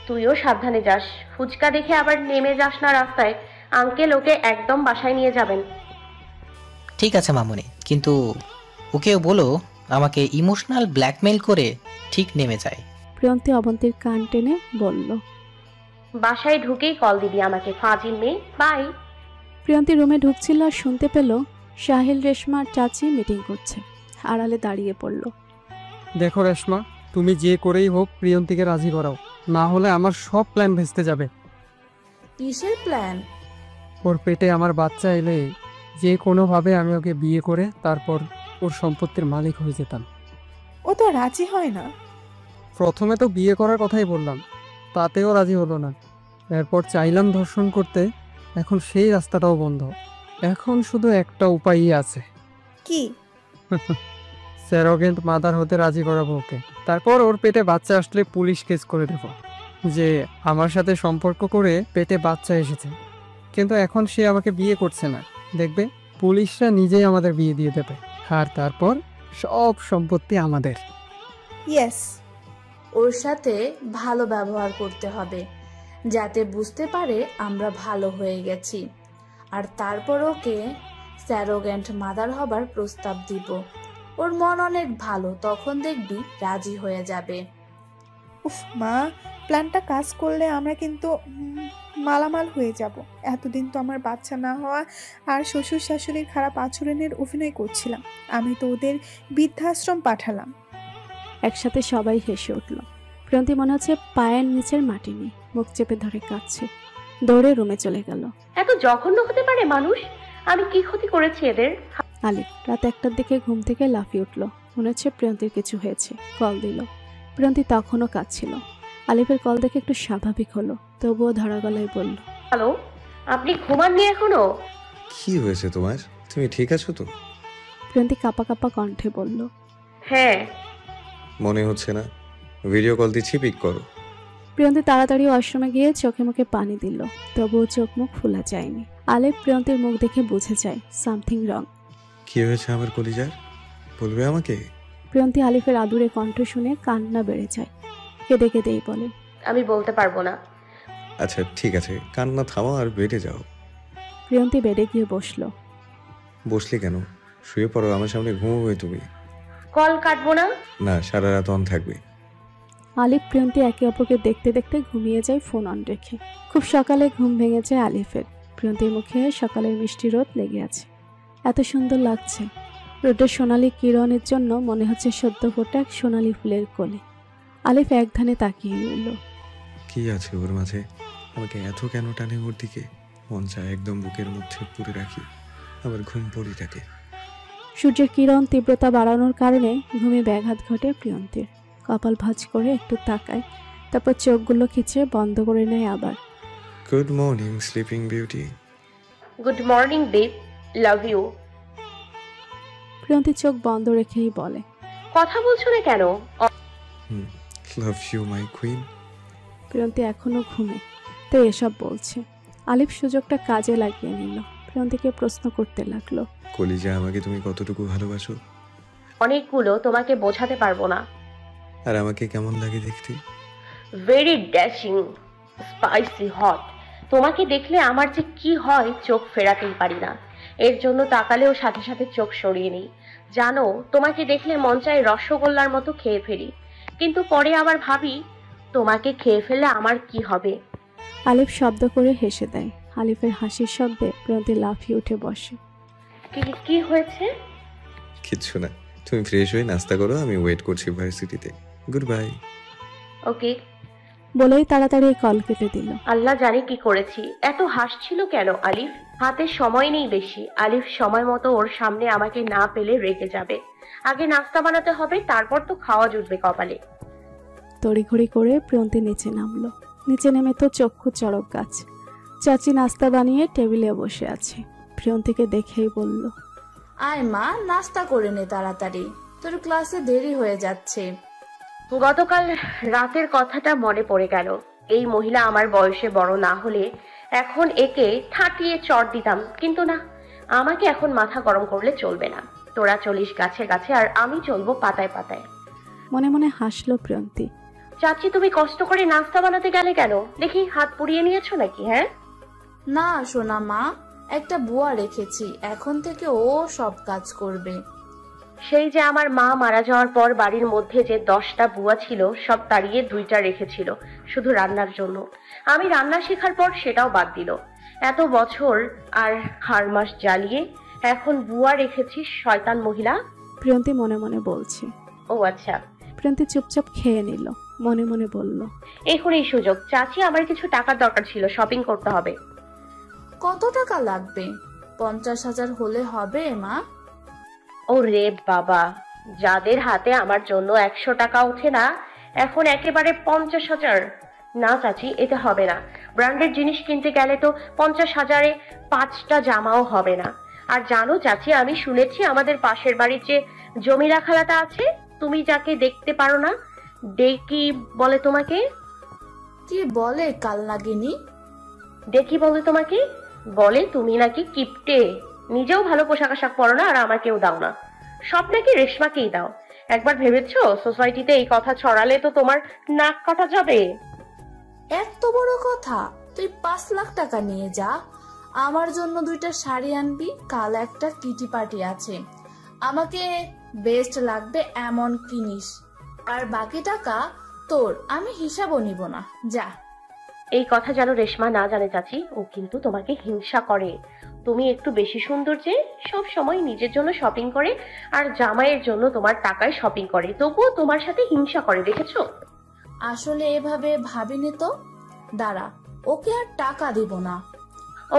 তুইও সাবধানে যাস, ফুচকা দেখে আবার নেমে যাস না রাস্তায়। আঙ্কেল ওকে একদম বাসায় নিয়ে যাবেন। ঠিক আছে মামুনি, কিন্তু ওকেও বলো আমাকে ইমোশনাল ব্ল্যাকমেইল করে ঠিক নেমে যায়। প্রিয়ন্তী অবন্তীর কান টেনে বলল। বাসায় ঢুকেই কল দিবি আমাকে, ফাজিল মেয়ে। বাই। প্রিয়ন্তী রুমে ঢুকছিল আর শুনতে পেল সাহিল রেশমার চাচি মিটিং করছে। আড়ালে দাঁড়িয়ে পড়ল। দেখো রেশমা, তুমি যে করেই হোক প্রিয়ন্তীকে রাজি করাও, না হলে আমার সব প্ল্যান ভেস্তে যাবে। কিসের প্ল্যান? ওর পেটে আমার বাচ্চা এলে যে কোনোভাবে আমি ওকে বিয়ে করে তারপর ওর সম্পত্তির মালিক হয়ে যেতাম। ও তো রাজি হয় না। প্রথমে তো বিয়ে করার কথাই বললাম, তাতেও রাজি হলো না। এরপর চাইলাম ধর্ষণ করতে, এখন সেই রাস্তাটাও বন্ধ। এখন শুধু একটা উপায়ই আছে। কি? স্যারোগেন্ট মাদার হতে রাজি করাবো ওকে। তারপর ওর পেটে বাচ্চা আসলে পুলিশ কেস করে দেব যে আমার সাথে সম্পর্ক করে পেটে বাচ্চা এসেছে। কিন্তু এখন সে আমাকে বিয়ে করছে না, দেখবে পুলিশরা নিজেই আমাদের বিয়ে দিয়ে দেবে, আর তারপর সব সম্পত্তি আমাদের। ইয়েস। ওর সাথে ভালো ব্যবহার করতে হবে, যাতে বুঝতে পারে আমরা ভালো হয়ে গেছি। আর তারপর ওকে স্যারোগেন্ট মাদার হবার প্রস্তাব দিব। ওর মন অনেক ভালো, তখন দেখবি রাজি হয়ে যাবে। উফ মা, প্ল্যানটা কাজ করলে আমরা কিন্তু মালামাল হয়ে যাব। এতদিন তো আমার বাচ্চা না হওয়া আর শ্বশুর শাশুড়ির খারাপ আচরণের অভিনয় করছিলাম। আমি তো ওদের বৃদ্ধাশ্রম পাঠালাম। একসাথে সবাই হেসে উঠল। প্রিয়ন্তী মনে হচ্ছে পায়ের নিচের মাটি নেই, মুখ চেপে ধরে কাঁদছে। দৌড়ে রুমে চলে গেল। এত জঘন্য হতে পারে মানুষ? আমি কি ক্ষতি করেছি এদের? আলিফ রাত 1টার দিকে ঘুম থেকে লাফিয়ে উঠল। মনে হচ্ছে প্রিয়ন্তীর কিছু হয়েছে। কল দিল। প্রিয়ন্তী তখনও কাঁদছিল। আলিফের কল দেখে একটু স্বাভাবিক হলো, তবুও ধরা গলায় বলল, হ্যালো, আপনি ঘুমাননি এখনো? কি হয়েছে তোমার? তুমি ঠিক আছো তো? প্রিয়ন্তী কাঁপা কাঁপা কণ্ঠে বলল, হ্যাঁ। মনে হচ্ছে না। ভিডিও কল দিচ্ছি, পিক করো। প্রিয়ন্তী তাড়াতাড়ি ওয়াশরুমে গিয়ে চোখে মুখে পানি দিল, তবুও চোখ মুখ খোলা যায়নি। আলিফ প্রিয়ন্তীর মুখ দেখে বুঝে যায় সামথিং রং। কি হয়েছে আমার কলিজার? বলবে আমাকে? প্রিয়ন্তী আলিফের আদুরে কণ্ঠ শুনে কান্না বেড়ে যায়। কেঁদে কেঁদেই বলে, আমি বলতে পারবো না। আচ্ছা ঠিক আছে, কান্না থামো আর বেডে যাও। প্রিয়ন্তী বেডে গিয়ে বসলো। বসলে কেন? শুয়ে পড়ো, আমার সামনে ঘুমোবে তুমি। কল কাটবো না। না, সারা রাত অন থাকবে। আলিফ প্রিয়ন্তী একে অপরকে দেখতে দেখতে ঘুমিয়ে যায় ফোন অন রেখে। খুব সকালে ঘুম ভেঙে যায় আলিফের। প্রিয়ন্তীর মুখে সকালের মিষ্টি রোদ লেগে আছে। এত সুন্দর লাগছে। রোদের সোনালি কিরণের জন্য মনে হচ্ছে সদ্য ফোটা এক সোনালি ফুলের কোলে। আলিফ এক ধ্যানে তাকিয়ে রইল। কি আছে ওর মাঝে? আমাকে এত কেন টানে ওর দিকে? মন চায় একদম বুকের মধ্যে পুরে রাখি, আবার ঘুম পড়ি থাকে। সূর্যের কিরণ তীব্রতা বাড়ানোর কারণে ঘুমে ব্যাঘাত ঘটে প্রিয়ন্তীর। কপাল ভাঁজ করে একটু তাকায়, তারপর চোখগুলো খিচে বন্ধ করে নেয় আবার। Good morning sleeping beauty. Good morning babe, love you. Priyanti চোখ বন্ধ রেখেই বলে, কথা বলছো না কেন? Love you my queen. Priyanti এখনো ঘুমে, তাই এসব বলছে। আলিফ সুযোগটা কাজে লাগিয়ে নিল। প্রিয়ন্তীকে প্রশ্ন করতে লাগলো, কলিজা, আমাকে তুমি কতটুকু ভালোবাসো? অনেকগুলো, তোমাকে বোঝাতে পারবো না। আর আমাকে কেমন লাগে দেখতে? Very dashing, spicy, hot. তোমাকে দেখলে আমার যে কি হয় চোখ ফেরাতেই পারি না। এর জন্য তাকালেও সাথে সাথে চোখ সরিয়ে নিই। জানো, তোমাকে দেখলে মন চায় রসগোল্লার মতো খেয়ে ফেলি, কিন্তু পরে আবার ভাবি তোমাকে খেয়ে ফেললে আমার কি হবে। আলিফ শব্দ করে হেসে দেয়। আলিফের হাসির শব্দে প্রিয়ন্তী লাফিয়ে উঠে বসে। কি হয়েছে? কিচ্ছু না, তুমি ফ্রেশ হয়ে নাস্তা করো, আমি ওয়েট করছি ভার্সিটিতে। Good bye. ওকে। বলেই তাড়াতাড়ি কল কেটে দিল। আল্লাহ জানে কি করেছি। এত হাসছিল কেন আলিফ? হাতে সময় নেই বেশি। আলিফ সময় মতো ওর সামনে আমাকে না পেলে রেগে যাবে। আগে নাস্তা বানাতে হবে, তারপর তো খাওয়া জুটবে কপালে। তড়িঘড়ি করে প্রিয়ন্তী নিচে নামলো। নিচে নেমে তো চক্ষু চড়ক গাছ। চাচি নাস্তা বানিয়ে টেবিলে বসে আছে। প্রিয়ন্তীকে দেখেই বলল, আয় মা, নাস্তা করে নে তাড়াতাড়ি, তোর ক্লাসে দেরি হয়ে যাচ্ছে। গতকাল রাতের কথাটা মনে পড়ে গেল। এই মহিলা আমার বয়সে বড় না হলে এখন একে ঠাটিয়ে চড় দিতাম, কিন্তু না, আমাকে এখন মাথা গরম করলে চলবে না। তোরা চলিস গাছে গাছে আর আমি চলবো পাতায় পাতায়। মনে মনে হাসলো প্রিয়ন্তী। চাচি, তুমি কষ্ট করে নাস্তা বানাতে গেলে কেন? দেখি হাত পুড়িয়ে নিয়েছো নাকি? হ্যাঁ, না সোনা মা, একটা বুয়া রেখেছি, এখন থেকে ও সব কাজ করবে। সেই যে আমার মা মারা যাওয়ার পর বাড়ির মধ্যে যে 10টা বুয়া ছিল সব তাড়িয়ে 2টা রেখেছিল শুধু রান্নার জন্য। আমি রান্না শেখার পর সেটাও বাদ দিল। এত বছর আর হাড় মাস জ্বালিয়ে এখন বুয়া রেখেছি, শয়তান মহিলা। প্রিয়ন্তী মনে মনে বলছে। ও আচ্ছা, প্রিয়ন্তী চুপচাপ খেয়ে নিল, মনে মনে বলল, এখন এই সুযোগ। চাচি, আমার কিছু টাকার দরকার ছিল, শপিং করতে হবে। কত টাকা লাগবে? 50,000 হলে হবে মা। ও রে বাবা, যাদের হাতে আমার জন্য 100 টাকা ওঠে না, এখন একেবারে 50,000? না চাচি, এটা হবে না। ব্র্যান্ডেড জিনিস কিনতে গেলে তো 50,000-এ 5টা জামাও হবে না। আর জানো চাচি, আমি শুনেছি আমাদের পাশের বাড়ির যে জমিরা খালাটা আছে, তুমি যাকে দেখতে পারো না, ডেকি বলে তোমাকে। কি বলে কাল নাগিনী? ডেকি বলে তোমাকে, বলে তুমি নাকি কিপটে, নিজেও ভালো পোশাক আশাক পরো না, আর আমাকেও দাও না, সব নাকি রেশমাকেই দাও। একবার ভেবেছো সোসাইটিতে এই কথা ছড়ালে তো তোমার নাক কাটা যাবে। এত বড় কথা? তুই 5 লাখ টাকা নিয়ে যা, আমার জন্য 2টা শাড়ি আনবি, কাল একটা কিটি পার্টি আছে, আমাকে বেস্ট লাগবে এমন কিনিস, আর বাকি টাকা তোর, আমি হিসাবও নিব না, যা। এই কথা যেন রেশমা না জানে চাচি, ও কিন্তু তোমাকে হিংসা করে। তুমি একটু বেশি সুন্দর যে, সব সময় নিজের জন্য শপিং করে আর জামাইয়ের জন্য তোমার টাকায় শপিং করে, তবুও তোমার সাথে হিংসা করে, দেখেছো? আসলে এভাবে ভাবিনি তো। দাঁড়া, ওকে আর টাকা দিব না।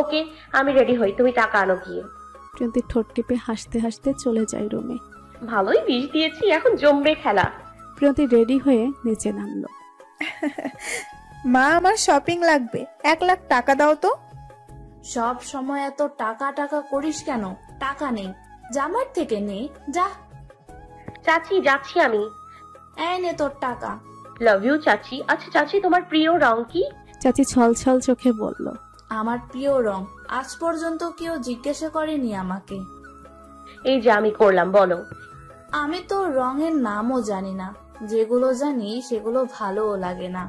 ওকে, আমি রেডি হই, তুমি টাকা আনো গিয়ে। প্রিয়ন্তী ঠোঁট টিপে হাসতে হাসতে চলে যায় রুমে। ভালোই বিষ দিয়েছি, এখন জমবে খেলা। প্রিয়ন্তী রেডি হয়ে নিচে নামলো। মা, আমার শপিং লাগবে, 1 লাখ টাকা দাও তো। সব সময় এত টাকা টাকা করিস কেন? টাকা নেই, জামার থেকে নে, যা। চাচি, যাচ্ছি আমি। এই নে তোর টাকা। লাভ ইউ চাচি। আচ্ছা চাচি, তোমার প্রিয় রং কি? চাচি ছল ছল চোখে বলল, আমার প্রিয় রং আজ পর্যন্ত কেউ জিজ্ঞাসা করেনি আমাকে। এই যে আমি করলাম, বলো। আমি তো রঙের নামও জানি না, যেগুলো জানি সেগুলো ভালোও লাগে না।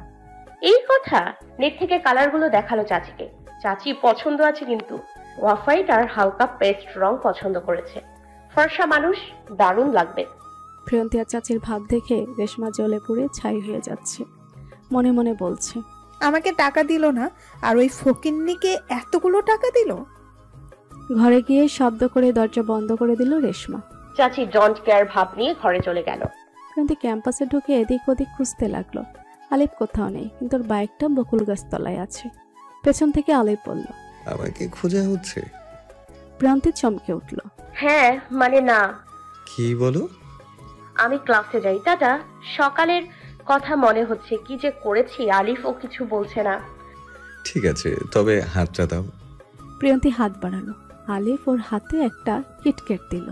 এই কথা? নেট থেকে কালারগুলো দেখালো চাচিকে। চাচি পছন্দ আছে কিন্তু, অফ হোয়াইট আর হালকা পেস্ট রং পছন্দ করেছে। ফর্সা মানুষ, দারুণ লাগবে। প্রিয়ন্তী আর চাচির ভাব দেখে রেশমা জ্বলে পুড়ে ছাই হয়ে যাচ্ছে, মনে মনে বলছে, আমাকে টাকা দিল না, আর ওই ফকিন্নিকে এতগুলো টাকা দিল। ঘরে গিয়ে শব্দ করে দরজা বন্ধ করে দিল রেশমা। চাচি ডোন্ট কেয়ার ভাব নিয়ে ঘরে চলে গেল। প্রিয়ন্তী ক্যাম্পাসে ঢুকে এদিক ওদিক খুঁজতে লাগলো। আলিফ কোথাও নেই, কিন্তু ওর বাইকটা বকুল গাছ তলায় আছে। পেছন থেকে আলিফ বলল, আমাকে খোঁজা হচ্ছে? প্রিয়ন্তী চমকে উঠল। হ্যাঁ, মানে না, কি বলো? আমি ক্লাসে যাই, টাটা। সকালের কথা মনে হচ্ছে, কি যে করেছি। আলিফ ও কিছু বলছে না। ঠিক আছে, তবে হাতটা দাও। প্রিয়ন্তী হাত বাড়ালো। আলিফ ওর হাতে একটা কিটক্যাট দিল।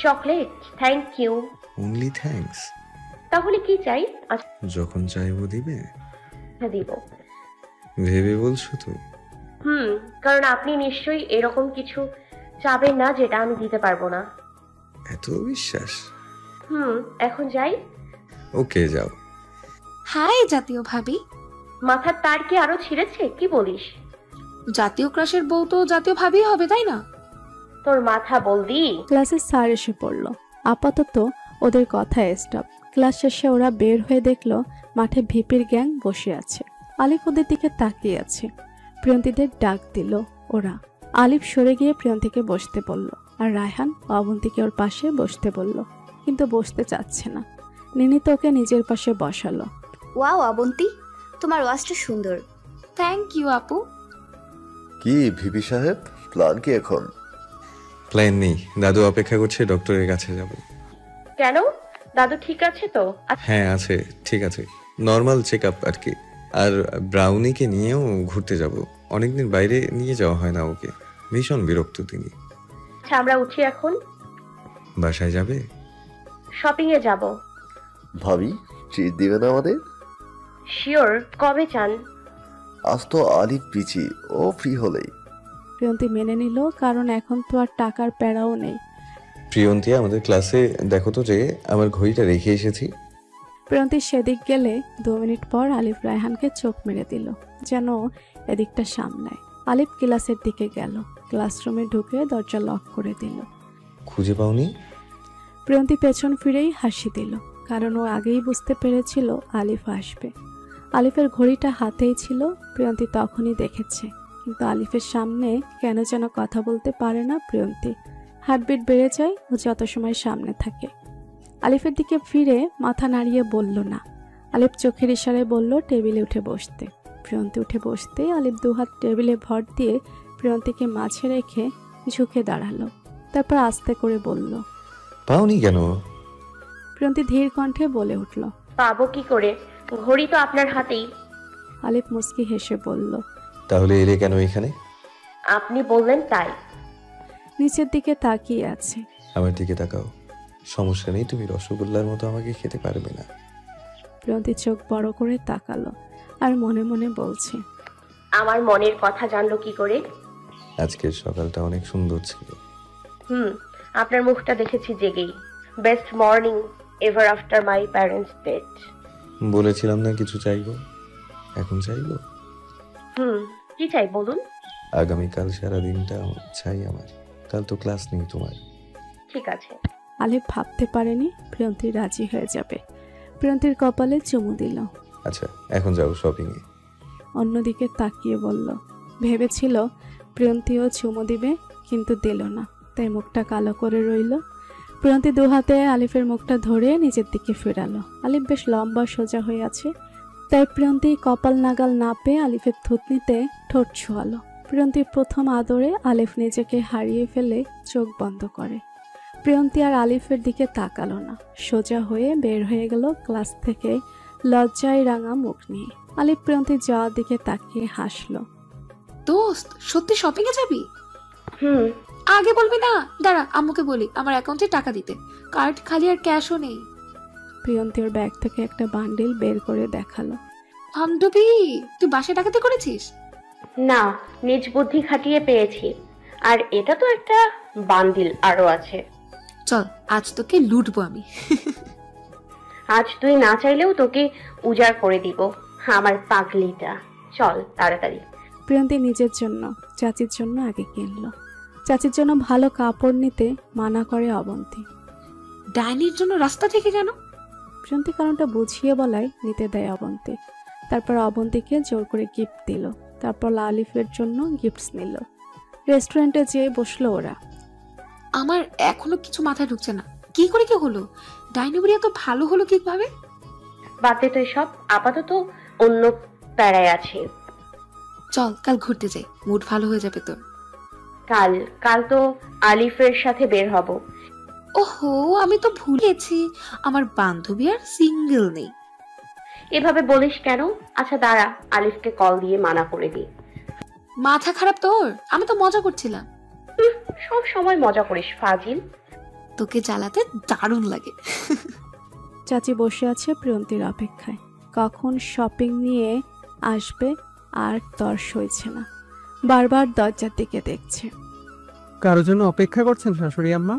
Chocolate? Thank you. Only thanks? তাহলে কি চাই? আচ্ছা, যখন চাইবো দিবে? দিব। ভেবে বলছো তো? কারণ আপনি নিশ্চয়ই এরকম কিছু চাবেন না যেটা আমি দিতে পারবো না। এত বিশ্বাস? এখন যাই। ওকে, যাও। হাই জাতীয় ভাবি। মাথার তার কি আরো ছিঁড়েছে? কি বলিস? জাতীয় ক্রাশের বউ তো জাতীয় ভাবি হবে, তাই না? তোর মাথা বলদি। ক্লাসের স্যার এসে পড়ল। আপাতত ওদের কথা স্টপ। ক্লাস শেষে ওরা বের হয়ে দেখলো মাঠে ভিপির গ্যাং বসে আছে। আলিফ ওদের দিকে তাকিয়ে আছে। প্রিয়ন্তীদের ডাক দিল ওরা। আলিফ সরে গিয়ে প্রিয়ন্তীকে বসতে বলল, আর রায়হান অবন্তীকে ওর পাশে বসতে বলল, কিন্তু বসতে চাচ্ছে না। নিনি তো ওকে নিজের পাশে বসালো। ওয়াও অবন্তী, তোমার ওয়াজটা সুন্দর। থ্যাংক ইউ আপু। কি ভিপি সাহেব, প্ল্যান কি এখন? প্ল্যান নেই, দাদু অপেক্ষা করছে, ডক্টরের কাছে যাব। কেন? দাদু ঠিক আছে তো? হ্যাঁ আছে, ঠিক আছে, নর্মাল চেক আপ আর কি। আর ব্রাউনিকে নিয়েও ঘুরতে যাব, অনেকদিন বাইরে নিয়ে যাওয়া হয় না ওকে, ভীষণ বিরক্ত তিনি। আচ্ছা, আমরা উঠি এখন। বাসায় যাবে? শপিং এ যাব। ভাবি ট্রিট দিবেন আমাদের? শিওর। কবে চান? আজ তো আলিফ পিচি, ও ফ্রি হলেই। প্রিয়ন্তী মেনে নিল, কারণ এখন তো আর টাকার প্যারাও নেই। প্রিয়ন্তী, আমাদের ক্লাসে দেখো তো যে আমার ঘড়িটা রেখে এসেছি। প্রিয়ন্তী সেদিক গেলে 2 মিনিট পর আলিফ রায়হানকে চোখ মেরে দিল, যেন এদিকটা সামলায়। আলিফ ক্লাসের দিকে গেল, ক্লাসরুমে ঢুকে দরজা লক করে দিল। খুঁজে পাওনি? প্রিয়ন্তী পেছন ফিরেই হাসি দিল, কারণ ও আগেই বুঝতে পেরেছিল আলিফ আসবে। আলিফের ঘড়িটা হাতেই ছিল, প্রিয়ন্তী তখনই দেখেছে। কিন্তু আলিফের সামনে কেন যেন কথা বলতে পারে না প্রিয়ন্তী। হার্টবিট বেড়ে যায় ও যত সময় সামনে থাকে। আলিফের দিকে ফিরে মাথা নাড়িয়ে বলল না। আলিফ চোখের ইশারায় বলল টেবিলে উঠে বসতে। প্রিয়ন্তী উঠে বসতে আলিফ 2 হাত টেবিলে ভর দিয়ে প্রিয়ন্তীকে মাঝে রেখে ঝুঁকে দাঁড়ালো। তারপর আস্তে করে বলল, পাওনি কেন? প্রিয়ন্তী ধীর কণ্ঠে বলে উঠল, পাবো কি করে, ঘড়ি তো আপনার হাতেই। আলিফ মুস্কি হেসে বলল, তাহলে এলে কেন এখানে? আপনি বললেন তাই। নিচের দিকে তাকিয়ে আছে। আমার দিকে তাকাও, সমস্যা নেই, তুমি রসগোল্লার মতো আমাকে খেতে পারবে না। প্রিয়ন্তী চোখ বড় করে তাকালো আর মনে মনে বলছে, আমার মনের কথা জানলো কি করে? আজকের সকালটা অনেক সুন্দর ছিল। আপনার মুখটা দেখেছি জেগেই। Best morning ever after my parents death. বলেছিলাম না কিছু চাইবো, এখন চাইবো। কি চাই বলুন? আগামীকাল সারা দিনটা চাই আমার। কাল তো ক্লাস নেই তোমার। ঠিক আছে। আলিফ ভাবতে পারেনি প্রিয়ন্তী রাজি হয়ে যাবে। প্রিয়ন্তীর কপালে চুমু দিল। আচ্ছা, এখন যাও শপিং এ। অন্যদিকে তাকিয়ে বলল, ভেবেছিল প্রিয়ন্তীও চুমু দিবে, কিন্তু দিল না, তাই মুখটা কালো করে রইল। প্রিয়ন্তী 2 হাতে আলিফের মুখটা ধরে নিজের দিকে ফেরালো। আলিফ বেশ লম্বা সোজা হয়ে আছে, তাই প্রিয়ন্তী কপাল নাগাল না পেয়ে আলিফের থুতনিতে ঠোঁট ছোঁয়ালো। প্রিয়ন্তীর প্রথম আদরে আলিফ নিজেকে হারিয়ে ফেলে চোখ বন্ধ করে। প্রিয়ন্তী আর আলিফের দিকে তাকালো না, সোজা হয়ে বের হয়ে গেল ক্লাস থেকে লজ্জায় রাঙা মুখ নিয়ে। আলিফ প্রিয়ন্তীর যাওয়ার দিকে তাকিয়ে হাসলো। দোস্ত, সত্যি শপিং এ যাবি? আগে বলবি না? দাঁড়া, আম্মুকে বলি আমার অ্যাকাউন্টে টাকা দিতে। কার্ড খালি আর ক্যাশও নেই। প্রিয়ন্তী ওর ব্যাগ থেকে একটা বান্ডিল বের করে দেখালো। বান্ধবী, তুই বাসায় ডাকাতি করেছিস? না, নিজ বুদ্ধি খাটিয়ে পেয়েছি। আর এটা তো একটা বান্ডিল আরো আছে। চল, আজ তোকে লুটবো আমি। আজ তুই না চাইলেও তোকে উজাড় করে দিব আমার পাগলিটা। চল তাড়াতাড়ি। প্রিয়ন্তী নিজের জন্য, চাচির জন্য আগে কিনলো। চাচির জন্য ভালো কাপড় নিতে মানা করে অবন্তী। ডাইনির জন্য রাস্তা থেকে কেন? প্রিয়ন্তী কারণটা বুঝিয়ে বলায় নিতে দেয় অবন্তী। তারপর অবন্তীকে জোর করে গিফট দিল। তারপর আলিফের জন্য গিফটস নিল। রেস্টুরেন্টে যেয়ে বসলো ওরা। আমার এখনো কিছু মাথায় ঢুকছে না, কি করে কি হলো? ডাইনি বুড়ি এত ভালো হলো কিভাবে? বাদে তো সব, আপাতত অন্য প্যারায় আছে। চল কাল ঘুরতে যাই, মুড ভালো হয়ে যাবে তোর। কাল তো আলিফের সাথে বের হব। ওহো, আমি তো ভুলেছি, আমার বান্ধবী আর সিঙ্গেল নেই। এভাবে বলিস কেন? আচ্ছা দাঁড়া, আলিফকে কল দিয়ে মানা করে দিই। মাথা খারাপ তোর? আমি তো মজা করছিলাম। সব সময় মজা করিস ফাজিল। তোকে জ্বালাতে দারুণ লাগে। চাচি বসে আছে প্রিয়ন্তীর অপেক্ষায়, কখন শপিং নিয়ে আসবে আর তর সইছে না। বারবার দরজার দিকে দেখছে। কারোর জন্য অপেক্ষা করছেন শাশুড়ি আম্মা?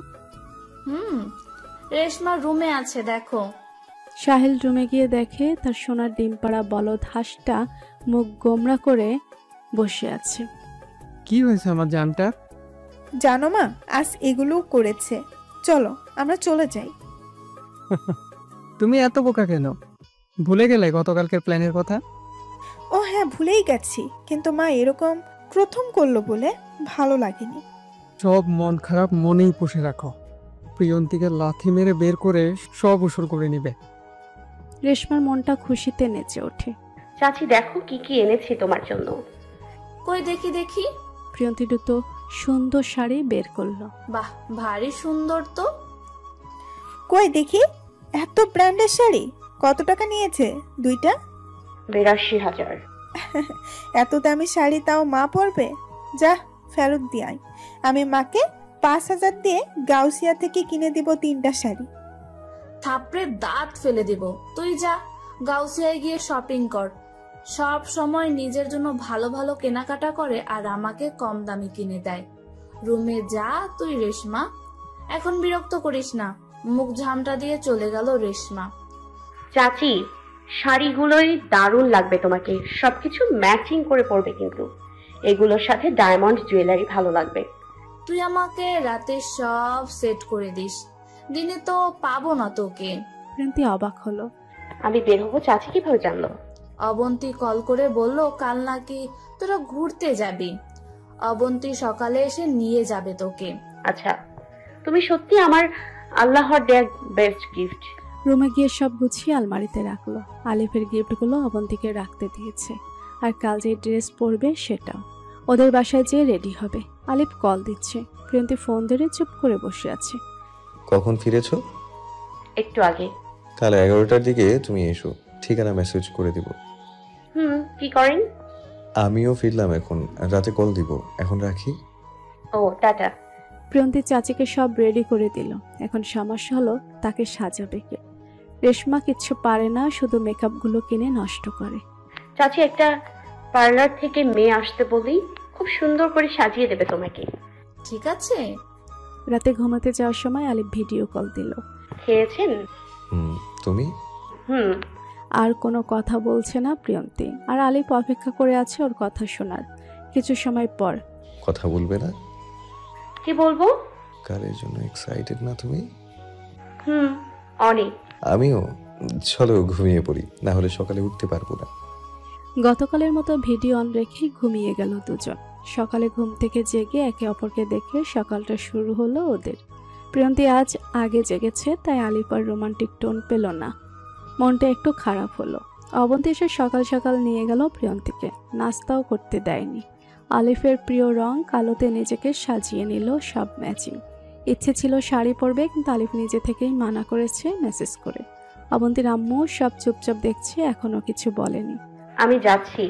রেশমা রুমে আছে, দেখো। সাহেল রুমে গিয়ে দেখে তার সোনার ডিম পাড়া বলদ হাঁসটা মুখ গোমরা করে বসে আছে। কি হয়েছে আমার জানটা? জানো মা, আজ এগুলোও করেছে। চলো আমরা চলে যাই। তুমি এত বোকা কেন? ভুলে গেলে গতকালকের প্ল্যানের কথা? ও হ্যাঁ, ভুলেই গেছি, কিন্তু মা এরকম প্রথম করলো বলে ভালো লাগেনি। সব মন খারাপ মনেই পুষে রাখো। প্রিয়ন্তীকে লাথি মেরে বের করে সব উসুর করে নিবে। রেশমার মনটা খুশিতে নেচে ওঠে। চাচি দেখো কি কি এনেছি তোমার জন্য। কই দেখি দেখি। প্রিয়ন্তী দুটো সুন্দর শাড়ি বের করলো। বাহ, ভারী সুন্দর তো। কই দেখি, এত ব্র্যান্ডের শাড়ি। কত টাকা নিয়েছে দুইটা? 82,000। এত দামি শাড়ি তাও মা পরবে? যা ফেরত দিয়ে আয়। আমি মাকে 5,000 দিয়ে গাউসিয়া থেকে কিনে দিব 3টা শাড়ি। থাপড়ে দাঁত ফেলে দিব। তুই যা গাউসিয়ায় গিয়ে শপিং কর। সব সময় নিজের জন্য ভালো ভালো কেনাকাটা করে আর আমাকে কম দামি কিনে দেয়। রুমে যা তুই রেশমা। এখন বিরক্ত করিস না। মুখ ঝামটা দিয়ে চলে গেল রেশমা। চাচি, শাড়িগুলোই দারুণ লাগবে তোমাকে, সবকিছু ম্যাচিং করে পরবে, কিন্তু এগুলোর সাথে ডায়মন্ড জুয়েলারি ভালো লাগবে। তুই আমাকে রাতে সব সেট করে দিস, দিনে তো পাবো না তোকে। প্রিয়ন্তী অবাক হলো। আমি বের হবো চাচি কিভাবে জানলো? অবন্তী কল করে বলল কাল নাকি তোরা ঘুরতে যাবি, অবন্তী সকালে এসে নিয়ে যাবে তোকে। আচ্ছা, তুমি সত্যি আমার আল্লাহর দেয়া বেস্ট গিফট। রুমে গিয়ে সব গুছিয়ে আলমারিতে রাখলো। আলিফের গিফটগুলো অবন্তীকে রাখতে দিয়েছে, আর কাল যে ড্রেস পরবে সেটাও। ওদের বাসায় যেয়ে রেডি হবে। আলিফ কল দিচ্ছে, প্রিয়ন্তী ফোন ধরে চুপ করে বসে আছে। কখন ফিরেছো? একটু আগে। কাল 11টার দিকে তুমি এসো, ঠিকানা মেসেজ করে দিব। কি করেন? আমিও ফিরলাম, এখন রাতে কল দিব। এখন রাখি। ও টাটা। প্রিয়ন্তী চাচিকে সব রেডি করে দিল। এখন সমস্যা হলো তাকে সাজাবে কে। রেশমা কিচ্ছু পারে না, শুধু মেকআপগুলো কিনে নষ্ট করে। চাচি, একটা পার্লার থেকে মেয়ে আসতে বলি, খুব সুন্দর করে সাজিয়ে দেবে তোমাকে। ঠিক আছে। রাতে ঘুমাতে যাওয়ার সময় আলিফ ভিডিও কল দিল। খেয়েছেন? তুমি? আর কোনো কথা বলছে না প্রিয়ন্তী, আর আলিফ অপেক্ষা করে আছে ওর কথা শোনার। কিছু সময় পর, কথা বলবে না? কি বলবো? কালের জন্য এক্সাইটেড না তুমি? অনেক। আমিও। চলো ঘুমিয়ে পড়ি, না হলে সকালে উঠতে পারবো না। গতকালের মতো ভিডিও অন রেখে ঘুমিয়ে গেল দুজন। সকালে ঘুম থেকে জেগে একে অপরকে দেখে সকালটা শুরু হলো ওদের। প্রিয়ন্তী আজ আগে জেগেছে, তাই আলিফ আর রোমান্টিক টোন পেল না। মনটা একটু খারাপ হলো। অবন্তী এসে সকাল সকাল নিয়ে গেল প্রিয়ন্তীকে, নাস্তাও করতে দেয়নি। আলিফের প্রিয় রং কালোতে নিজেকে সাজিয়ে নিল, সব ম্যাচিং। ইচ্ছে ছিল শাড়ি পরবে, কিন্তু আলিফ নিজে থেকেই মানা করেছে মেসেজ করে। অবন্তীর আম্মু সব চুপচাপ দেখছে, এখনো কিছু বলেনি। আমি যাচ্ছি।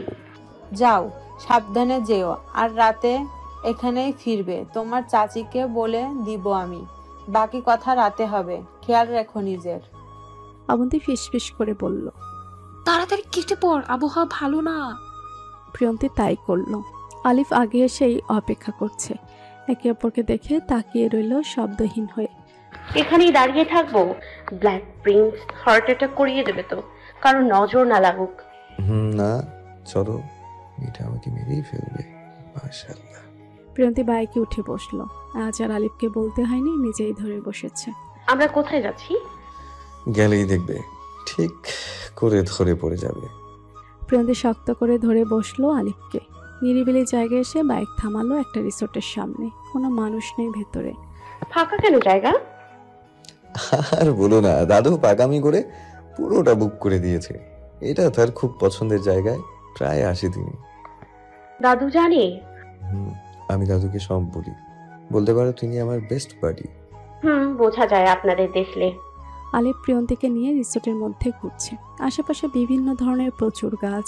যাও, সাবধানে যেও, আর রাতে এখানেই ফিরবে। তোমার চাচিকে বলে দিব আমি, বাকি কথা রাতে হবে, খেয়াল রেখো নিজের। অবন্তী ফিসফিস করে বলল, তাড়াতাড়ি কেটে পড়, আবহাওয়া ভালো না। প্রিয়ন্তী তাই করলো। আলিফ আগে এসেই অপেক্ষা করছে। একে অপরকে দেখে তাকিয়ে রইল শব্দহীন হয়ে। এখানেই দাঁড়িয়ে থাকবো? ব্ল্যাক প্রিন্স হার্ট অ্যাটাক করিয়ে দেবে তো, কারণ নজর না লাগুক। না, চলো, এটা আমাকে মেরেই ফেলবে। মাশাআল্লাহ। প্রিয়ন্তী বাইকে উঠে বসলো। আজ আর আলিফকে বলতে হয়নি, নিজেই ধরে বসেছে। আমরা কোথায় যাচ্ছি? গেলেই দেখবে, ঠিক করে ধরে পড়ে যাবে। প্রিয়ন্তী শক্ত করে ধরে বসলো আলিফকে। নিরিবিলি জায়গায় এসে বাইক থামালো একটা রিসোর্টের সামনে। কোনো মানুষ নেই ভেতরে। ফাঁকা কেন জায়গা? আর বলো না, দাদু পাগামি করে পুরোটা বুক করে দিয়েছে। এটা তার খুব পছন্দের জায়গায় প্রায় 80 দিন। দাদু জানে? আমি দাদুকে সব বলি, বলতে পারো তিনি আমার বেস্ট বাডি। বোঝা যায় আপনাদের দেখলে। আলিফ প্রিয়ন্তীকে নিয়ে রিসোর্টের মধ্যে ঘুরছে। আশেপাশে বিভিন্ন ধরনের প্রচুর গাছ,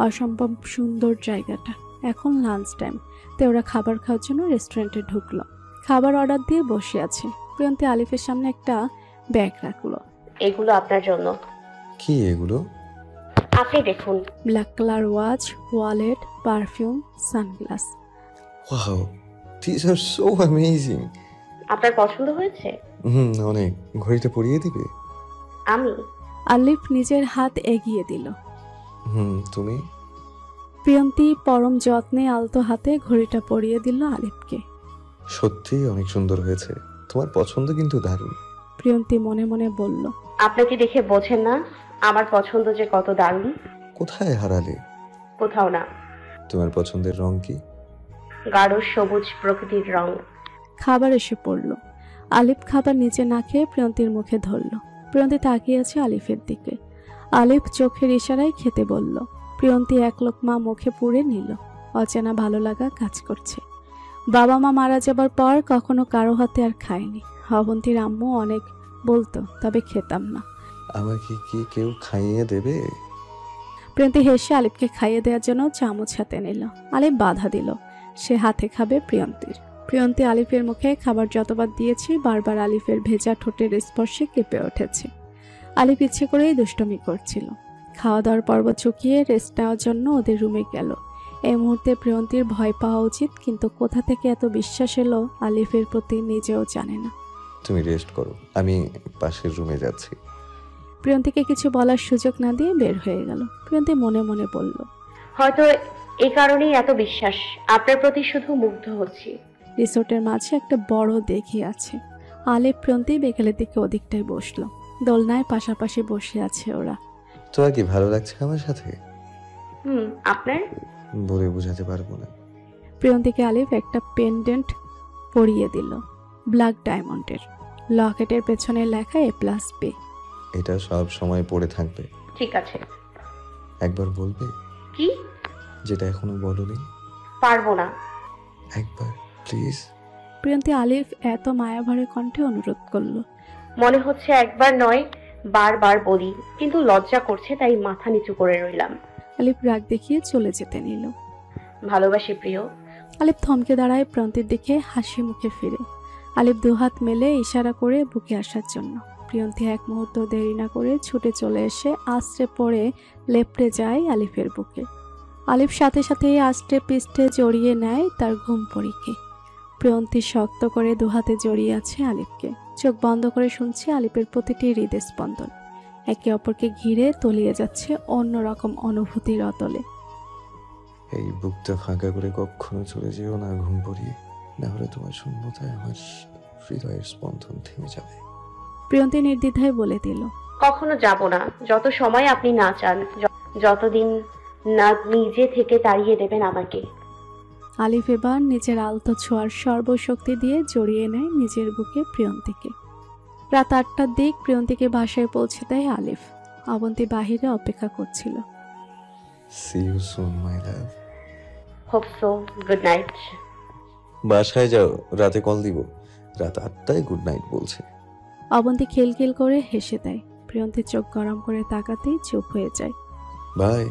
অসম্ভব সুন্দর জায়গাটা। এখন লাঞ্চ টাইম, তাই ওরা খাবার খাওয়ার জন্য রেস্টুরেন্টে ঢুকলো। খাবার অর্ডার দিয়ে বসে আছে। প্রিয়ন্তী আলিফের সামনে একটা ব্যাগ রাখলো। এগুলো আপনার জন্য। কি এগুলো? আপনি দেখুন। Black colour watch, wallet, perfume, sunglass. Wow, this are so amazing. আপনার পছন্দ হয়েছে? অনেক। ঘড়িটা পরিয়ে দিবে? আমি? আলিফ নিজের হাত এগিয়ে দিল। তুমি? প্রিয়ন্তী পরম যত্নে আলতো হাতে ঘড়িটা পরিয়ে দিল আলিফকে। সত্যি অনেক সুন্দর হয়েছে, তোমার পছন্দ কিন্তু দারুণ। প্রিয়ন্তী মনে মনে বলল, আপনাকে দেখে বোঝেন না আমার পছন্দ যে কত দারুণ। কোথায় হারালে? কোথাও না। তোমার পছন্দের রং কি? গাঢ় সবুজ প্রকৃতির রং। খাবার এসে পড়ল। আলিফ খাবার নিচে না খেয়ে প্রিয়ন্তীর মুখে ধরল। প্রিয়ন্তী তাকিয়ে আছে আলিফের দিকে। আলিফ চোখের ইশারায় খেতে বলল। প্রিয়ন্তী এক লোকমা মুখে পুড়ে নিল। অচেনা ভালো লাগা কাজ করছে। বাবা মা মারা যাবার পর কখনো কারো হাতে আর খায়নি। অবন্তীর আম্মু অনেক বলতো, তবে খেতাম না। আমাকে কি কেউ খাইয়ে দেবে? প্রিয়ন্তী হেসে আলিফকে খাইয়ে দেওয়ার জন্য চামচ হাতে নিল। আলিফ বাধা দিল, সে হাতে খাবে প্রিয়ন্তীর। প্রিয়ন্তী আলিফের মুখে খাবার যতবার দিয়েছে বারবার আলিফের ভেজা ঠোঁটের স্পর্শে কেঁপে উঠেছে। আলিফ ইচ্ছে করেই দুষ্টমি করছিল। খাওয়া দাওয়ার পর্ব চুকিয়ে রেস্ট নেওয়ার জন্য ওদের রুমে গেল। এই মুহূর্তে প্রিয়ন্তীর ভয় পাওয়া উচিত, কিন্তু কোথা থেকে এত বিশ্বাস এলো আলিফের প্রতি নিজেও জানে না। তুমি রেস্ট করো, আমি পাশের রুমে যাচ্ছি। প্রিয়ন্তীকে কিছু বলার সুযোগ না দিয়ে বের হয়ে গেল। প্রিয়ন্তী মনে মনে বলল, হয়তো এই কারণেই এত বিশ্বাস, আপনার প্রতি শুধু মুগ্ধ হচ্ছি। রিসোর্টের মাঝে একটা বড় দিঘি আছে। আলিফ প্রিয়ন্তী বিকেলের দিকে ওদিকটায় বসলো। দোলনায় পাশাপাশি বসে আছে ওরা। তোমার কি ভালো লাগছে আমার সাথে? আপনার? বলে বোঝাতে পারবো না। প্রিয়ন্তীকে আলিফ একটা পেন্ডেন্ট পরিয়ে দিল, ব্ল্যাক ডায়মন্ডের। লকেটের পেছনে লেখা A+B। এটা সব সময় পড়ে থাকবে। ঠিক আছে। একবার বলবে? কি? যেটা এখনো বলনি। পারবো না। একবার প্লিজ। প্রিয়ন্তী আলিফ এত মায়াভরে কণ্ঠে অনুরোধ করলো। মনে হচ্ছে একবার নয় বারবার বলি, কিন্তু লজ্জা করছে তাই মাথা নিচু করে রইলাম। আলিফ রাগ দেখিয়ে চলে যেতে নিল। ভালোবাসি প্রিয়। আলিফ থমকে দাঁড়ায় প্রিয়ন্তীর দিকে হাসি মুখে ফিরে। আলিফ দুহাত মেলে ইশারা করে বুকে আসার জন্য। প্রিয়ন্তী এক মুহূর্ত দেরি না করে ছুটে চলে এসে আস্তে পড়ে লেপটে যায় আলিফের বুকে। আলিফ সাথে সাথে আস্তে পিষ্টে জড়িয়ে নেয় তার ঘুম পরীকে। প্রিয়ন্তী শক্ত করে দুহাতে জড়িয়ে আছে আলিফকে। চোখ বন্ধ করে শুনছে আলিফের প্রতিটি হৃদস্পন্দন। একে অপরকে ঘিরে তলিয়ে যাচ্ছে অন্যরকম অনুভূতির অতলে। এই বুকটা ফাঁকা করে কখনো চলে যেও না ঘুম পড়িয়ে, না হলে তোমার শূন্যতায় আমার হৃদয়ের স্পন্দন থেমে যাবে। প্রিয়ন্তী নির্দ্বিধায় বলে দিল, কখনো যাব না, যত সময় আপনি না চান, যতদিন না নিজে থেকে তাড়িয়ে দেবেন আমাকে। আলিফ এবার নিজের আলতো ছোঁয়ার সর্বশক্তি দিয়ে জড়িয়ে নেয় নিজের বুকে প্রিয়ন্তীকে। রাত 8টার দিক প্রিয়ন্তীকে বাসায় পৌঁছে দেয় আলিফ। অবন্তী বাহিরে অপেক্ষা করছিল। See you soon, my love. Hope so. Good night. বাসায় যাও, রাতে কল দিব। রাত 8টায় গুড নাইট বলছে। অবন্তী খিলখিল করে হেসে দেয়। প্রিয়ন্তী চোখ গরম করে তাকাতেই চুপ হয়ে যায়। বাই।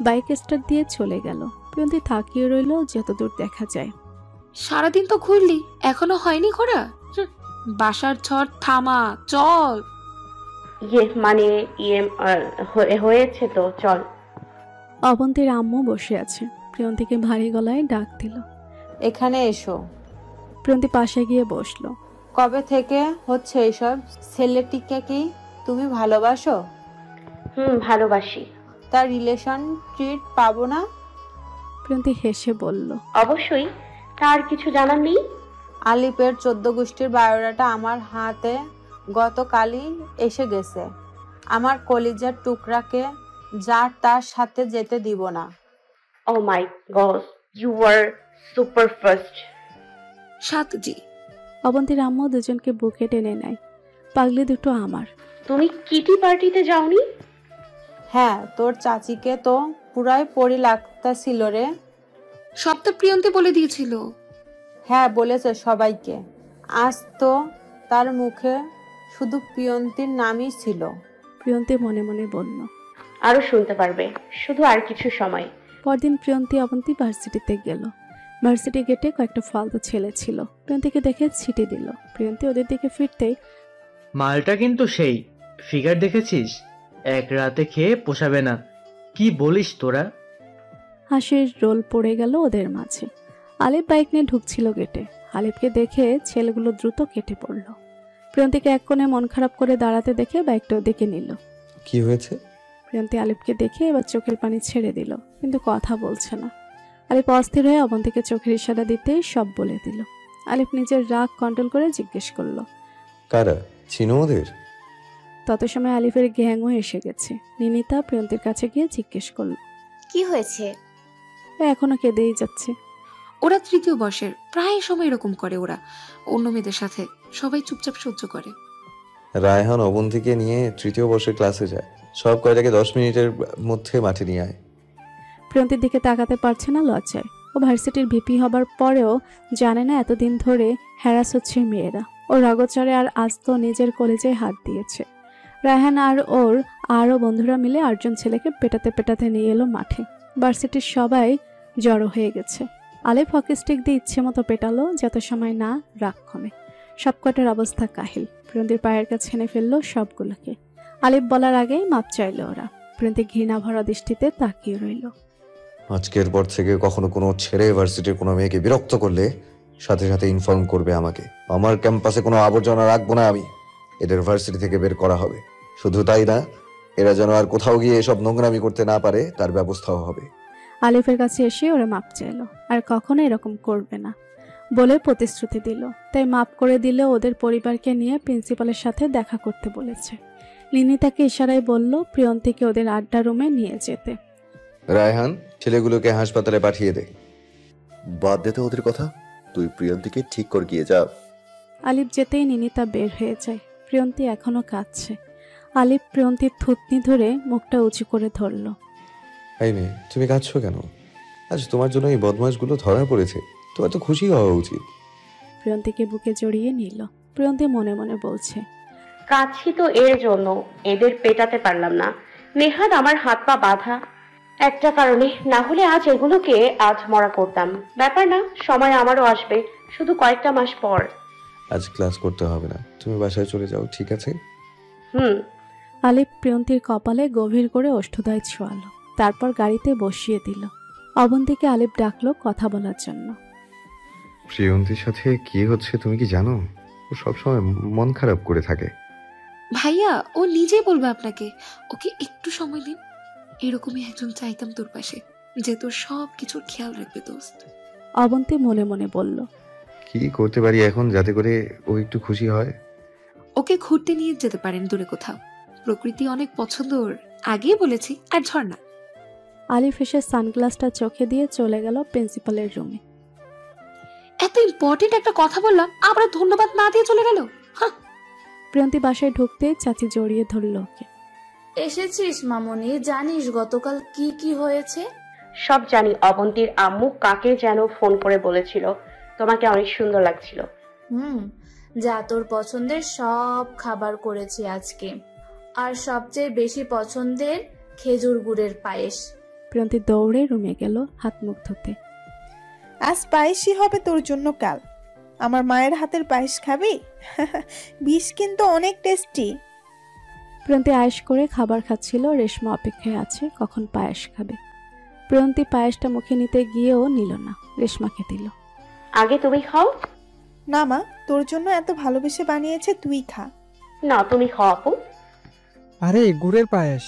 বাইক স্টার্ট দিয়ে চলে গেল। প্রিয়ন্তী তাকিয়ে রইল যতদূর দেখা যায়। সারাদিন তো ঘুরলি, এখনো হয়নি ঘোরা? বাসার ঝড় থামা, চল। মানে হয়েছে তো, চল। অবন্তীর আম্মু বসে আছে। প্রিয়ন্তীকে ভারী গলায় ডাক দিল, এখানে এসো। প্রিয়ন্তী পাশে গিয়ে বসলো। কবে থেকে হচ্ছে এইসব? ছেলেটিকে কি তুমি ভালোবাসো? ভালোবাসি। তার রিলেশন ট্রিট পাবো না? প্রিয়ন্তী হেসে বলল, অবশ্যই। তার কিছু জানার নেই? আলিপের 14 গোষ্ঠীর বায়োডাটা আমার হাতে গতকালই এসে গেছে। আমার কলিজার টুকরাকে যার তার সাথে যেতে দিব না। Oh my god, you are super fast. সাতজি। অবন্তীর আম্মু দুজনকে বুকে টেনে নেয়। পাগলি দুটো আমার। তুমি কিটি পার্টিতে যাওনি? হ্যাঁ, তোর চাচিকে তো পুরাই পরি লাগতাছিল রে। সব তো প্রিয়ন্তী বলে দিয়েছিল। হ্যাঁ, বলেছে সবাইকে। আজ তো তার মুখে শুধু প্রিয়ন্তীর নামই ছিল। প্রিয়ন্তী মনে মনে বলল, আরো শুনতে পারবে, শুধু আর কিছু সময়। পরদিন প্রিয়ন্তী অবন্তী ভার্সিটিতে গেল। ভার্সিটি গেটে কয়েকটা ফালতু ছেলে ছিল। প্রিয়ন্তীকে দেখে ছিটি দিল। প্রিয়ন্তী ওদের দিকে ফিরতেই, মালটা কিন্তু সেই, ফিগার দেখেছিস? এক রাতে খেয়ে পোষাবে না। কি বলিস তোরা? হাসির রোল পড়ে গেল ওদের মাঝে। আলিফ বাইক নিয়ে ঢুকছিল গেটে। আলিফকে দেখে ছেলেগুলো দ্রুত কেটে পড়ল। প্রিয়ন্তীকে এক কোণে মন খারাপ করে দাঁড়াতে দেখে বাইকটা ওদিকে নিল। কি হয়েছে? প্রিয়ন্তী আলিফকে দেখে এবার চোখের পানি ছেড়ে দিল, কিন্তু কথা বলছে না। আলিফ অস্থির হয়ে অবন্তীকে চোখের ইশারা দিতেই সব বলে দিল। আলিফ নিজের রাগ কন্ট্রোল করে জিজ্ঞেস করলো, কারা? চিনো ওদের? তত সময় আলিফের গ্যাংও এসে গেছে। নিনিতা প্রিয়ন্তীর কাছে গিয়ে জিজ্ঞেস করলো, কি হয়েছে? এখনো কেঁদেই যাচ্ছে। ওরা 3য় বর্ষের, প্রায় সময় এরকম করে ওরা অন্য মেয়েদের সাথে। সবাই চুপচাপ সহ্য করে। রায়হান অবন্তীকে নিয়ে 3য় বর্ষের ক্লাসে যায়। সব কয়টাকে 10 মিনিটের মধ্যে মাঠে নিয়ে আয়। প্রিয়ন্তীর দিকে তাকাতে পারছে না লজ্জায়। ও ভার্সিটির ভিপি হবার পরেও জানে না এতদিন ধরে হ্যারাস হচ্ছে মেয়েরা। ওর অগোচরে আর আজ তো নিজের কলেজে হাত দিয়েছে। রায়হান আর ওর আরও বন্ধুরা মিলে 8 জন ছেলেকে পেটাতে পেটাতে নিয়ে এলো মাঠে। ভার্সিটির সবাই জড়ো হয়ে গেছে। আলিফ হকি স্টিক দিয়ে ইচ্ছে মতো পেটালো, যত সময় না রাগ কমে। সবকটার অবস্থা কাহিল। প্রিয়ন্তীর পায়ের কাছে এনে ফেললো সবগুলোকে। আলিফ বলার আগেই মাপ চাইল ওরা। প্রিয়ন্তী ঘৃণা ভরা দৃষ্টিতে তাকিয়ে রইল। আজকের পর থেকে কখনো কোনো ছেলে ভার্সিটির কোনো মেয়েকে বিরক্ত করলে সাথে সাথে ইনফর্ম করবে আমাকে। আমার ক্যাম্পাসে কোনো আবর্জনা রাখবো না আমি। এদের ভার্সিটি থেকে বের করা হবে। শুধু তাই না, এরা যেন আর কোথাও গিয়ে এসব নোংরামি করতে না পারে তার ব্যবস্থাও হবে। আলিফের কাছে এসে ওরা মাপ চাইলো, আর কখনো এরকম করবে না বলে প্রতিশ্রুতি দিল। তাই মাপ করে দিলে ওদের পরিবারকে নিয়ে প্রিন্সিপালের সাথে দেখা করতে বলেছে। লিনি তাকে ইশারায় বলল প্রিয়ন্তীকে ওদের আড্ডা রুমে নিয়ে যেতে। রায়হান, ছেলেগুলোকে হাসপাতালে পাঠিয়ে দে। বাদ দে তো ওদের কথা, তুই প্রিয়ন্তীকে ঠিক করে গিয়ে যা। আলিফ যেতেই নিনিতা বের হয়ে যায়। প্রিয়ন্তী এখনো কাঁদছে। আলিফ প্রিয়ন্তীর থুতনি ধরে মুখটা উঁচু করে ধরল। এই মেয়ে, তুমি কাঁদছো কেন? আজ তোমার জন্য এই বদমাশগুলো ধরা পড়েছে, তোমার তো খুশি হওয়া উচিত। প্রিয়ন্তীকে বুকে জড়িয়ে নিল। প্রিয়ন্তী মনে মনে বলছে, কাঁদছি তো এর জন্য, এদের পেটাতে পারলাম না। নেহাত আমার হাত পা বাঁধা একটা কারণে, না হলে আজ এগুলোকে আজ মরা করতাম। ব্যাপার না, সময় আমারও আসবে, শুধু কয়েকটা মাস পর। আজ ক্লাস করতে হবে না, তুমি বাসায় চলে যাও, ঠিক আছে? আলিফ প্রিয়ন্তীর কপালে গভীর করে ওষ্ঠদায় ছোঁয়ালো, তারপর গাড়িতে বসিয়ে দিল। অবন্তীকে আলিফ ডাকলো কথা বলার জন্য। প্রিয়ন্তীর সাথে কি হচ্ছে তুমি কি জানো? ও সবসময় মন খারাপ করে থাকে। ভাইয়া, ও নিজেই বলবে আপনাকে, ওকে একটু সময় দিন। এরকমই একজন চাইতাম তোর পাশে, যে তোর সব কিছুর খেয়াল রাখবে দোস্ত। অবন্তী মনে মনে বলল, কি করতে পারি এখন যাতে করে ও একটু খুশি হয়? ওকে ঘুরতে নিয়ে যেতে পারেন দূরে কোথাও, প্রকৃতি অনেক পছন্দ ওর, আগেই বলেছি। আর ঝর্ণা। আলিফ এসে সানগ্লাসটা চোখে দিয়ে চলে গেল প্রিন্সিপালের রুমে। এত ইম্পর্টেন্ট একটা কথা বললাম, আবার ধন্যবাদ না দিয়ে চলে গেল। প্রিয়ন্তী বাসায় ঢুকতে চাচি জড়িয়ে ধরল ওকে। এসেছিস মামনি? জানিস গতকাল কি কি হয়েছে? সব জানি। অবন্তীর আম্মু কাকে যেন ফোন করে বলেছিল তোমাকে অনেক সুন্দর লাগছিল। যা, তোর পছন্দের সব খাবার করেছি আজকে, আর সবচেয়ে বেশি পছন্দের খেজুর গুড়ের পায়েস। প্রিয়ন্তী দৌড়ে রুমে গেল হাত মুখ ধুতে। আজ পায়েসই হবে তোর জন্য কাল। আমার মায়ের হাতের পায়েস খাবি? বিষ কিন্তু অনেক টেস্টি। প্রিয়ন্তী আয়েশ করে খাবার খাচ্ছিল। রেশমা অপেক্ষায় আছে কখন পায়েস খাবে। প্রিয়ন্তী পায়েসটা মুখে নিতে গিয়েও নিল না, রেশমাকে দিল। আগে তুমি খাও। না মা, তোর জন্য এত ভালোবেসে বানিয়েছে, তুই খা। না, তুমি খাও আপু। আরে গুড়ের পায়েস।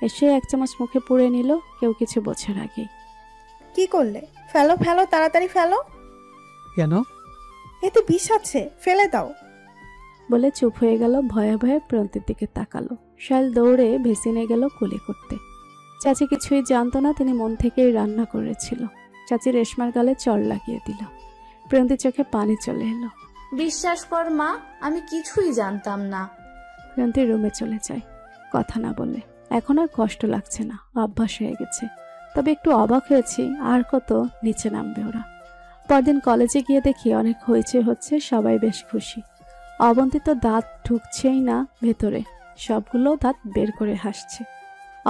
এসে এক চামচ মুখে পুড়ে নিল, কেউ কিছু বোঝার আগেই। কি করলে? ফেলো ফেলো, তাড়াতাড়ি ফেলো। কেন? এতে বিষ আছে, ফেলে দাও বলে চুপ হয়ে গেল। ভয়ে ভয়ে প্রিয়ন্তীর দিকে তাকালো। শাইল দৌড়ে ভেসিনে গেল কুলি করতে। চাচি কিছুই জানতো না তিনি মন থেকেই রান্না করেছিল। চাচি রেশমার গালে চড় লাগিয়ে দিল। প্রিয়ন্তীর চোখে পানি চলে এলো। বিশ্বাস কর মা, আমি কিছুই জানতাম না। প্রিয়ন্তী রুমে চলে যায়, কথা না বলে। এখন আর কষ্ট লাগছে না, অভ্যাস হয়ে গেছে। তবে একটু অবাক হয়েছি, আর কত নিচে নামবে ওরা। পরদিন কলেজে গিয়ে দেখি অনেক হইচই হচ্ছে, সবাই বেশ খুশি। অবন্তী তো দাঁত ঢুকছেই না ভেতরে, সবগুলো দাঁত বের করে হাসছে।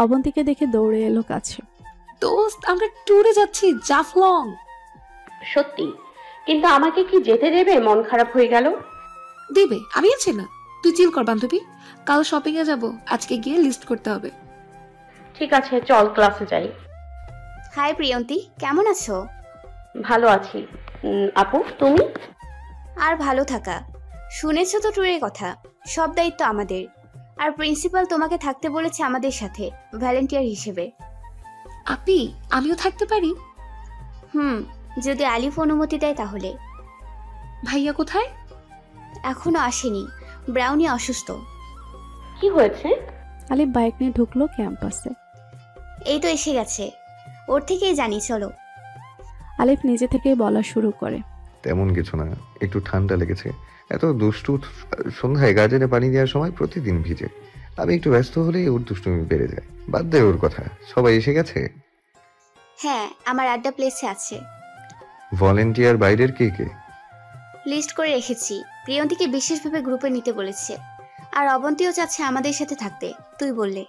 অবন্তীকে দেখে দৌড়ে এলো কাছে। দোস্ত, আমরা ট্যুরে যাচ্ছি, জাফলং। সত্যি? কিন্তু আমাকে কি যেতে দেবে? মন খারাপ হয়ে গেল। দেবে, আমি আছি না। তুই চিল কর বান্ধবী, কাল শপিং এ যাবো, আজকে গিয়ে লিস্ট করতে হবে। ঠিক আছে, চল ক্লাসে যাই। হাই প্রিয়ন্তী, কেমন আছো? ভালো আছি। আপু তুমি? আর ভালো থাকা। শুনেছো তো ট্যুরের কথা, সব দায়িত্ব আমাদের। আর প্রিন্সিপাল তোমাকে থাকতে বলেছে আমাদের সাথে, ভলেন্টিয়ার হিসেবে। আপি, আমিও থাকতে পারি? যদি আলিফ অনুমতি দেয় তাহলে। ভাইয়া কোথায়? এখনো আসেনি, ব্রাউনি অসুস্থ। কি হয়েছে? আলিফ বাইক নিয়ে ঢুকলো ক্যাম্পাসে। এই তো এসে গেছে, ওর থেকেই জানি, চলো। আলিফ নিজে থেকেই বলা শুরু করে, তেমন কিছু না, একটু ঠান্ডা লেগেছে। এত দুষ্টু, সন্ধ্যায় গার্ডেনে পানি দেওয়ার সময় প্রতিদিন ভিজে। আমি একটু ব্যস্ত হলেই ওর দুষ্টুমি বেড়ে যায়। বাদ দে ওর কথা। সবাই এসে গেছে? হ্যাঁ, আমার আড্ডা প্লেসে আছে। ভলেন্টিয়ার বাইরের কে কে? লিস্ট করে রেখেছি। প্রিয়ন্তীকে বিশেষভাবে গ্রুপে নিতে বলেছে, আর অবন্তীও চাচ্ছে আমাদের সাথে থাকতে। তুই বললে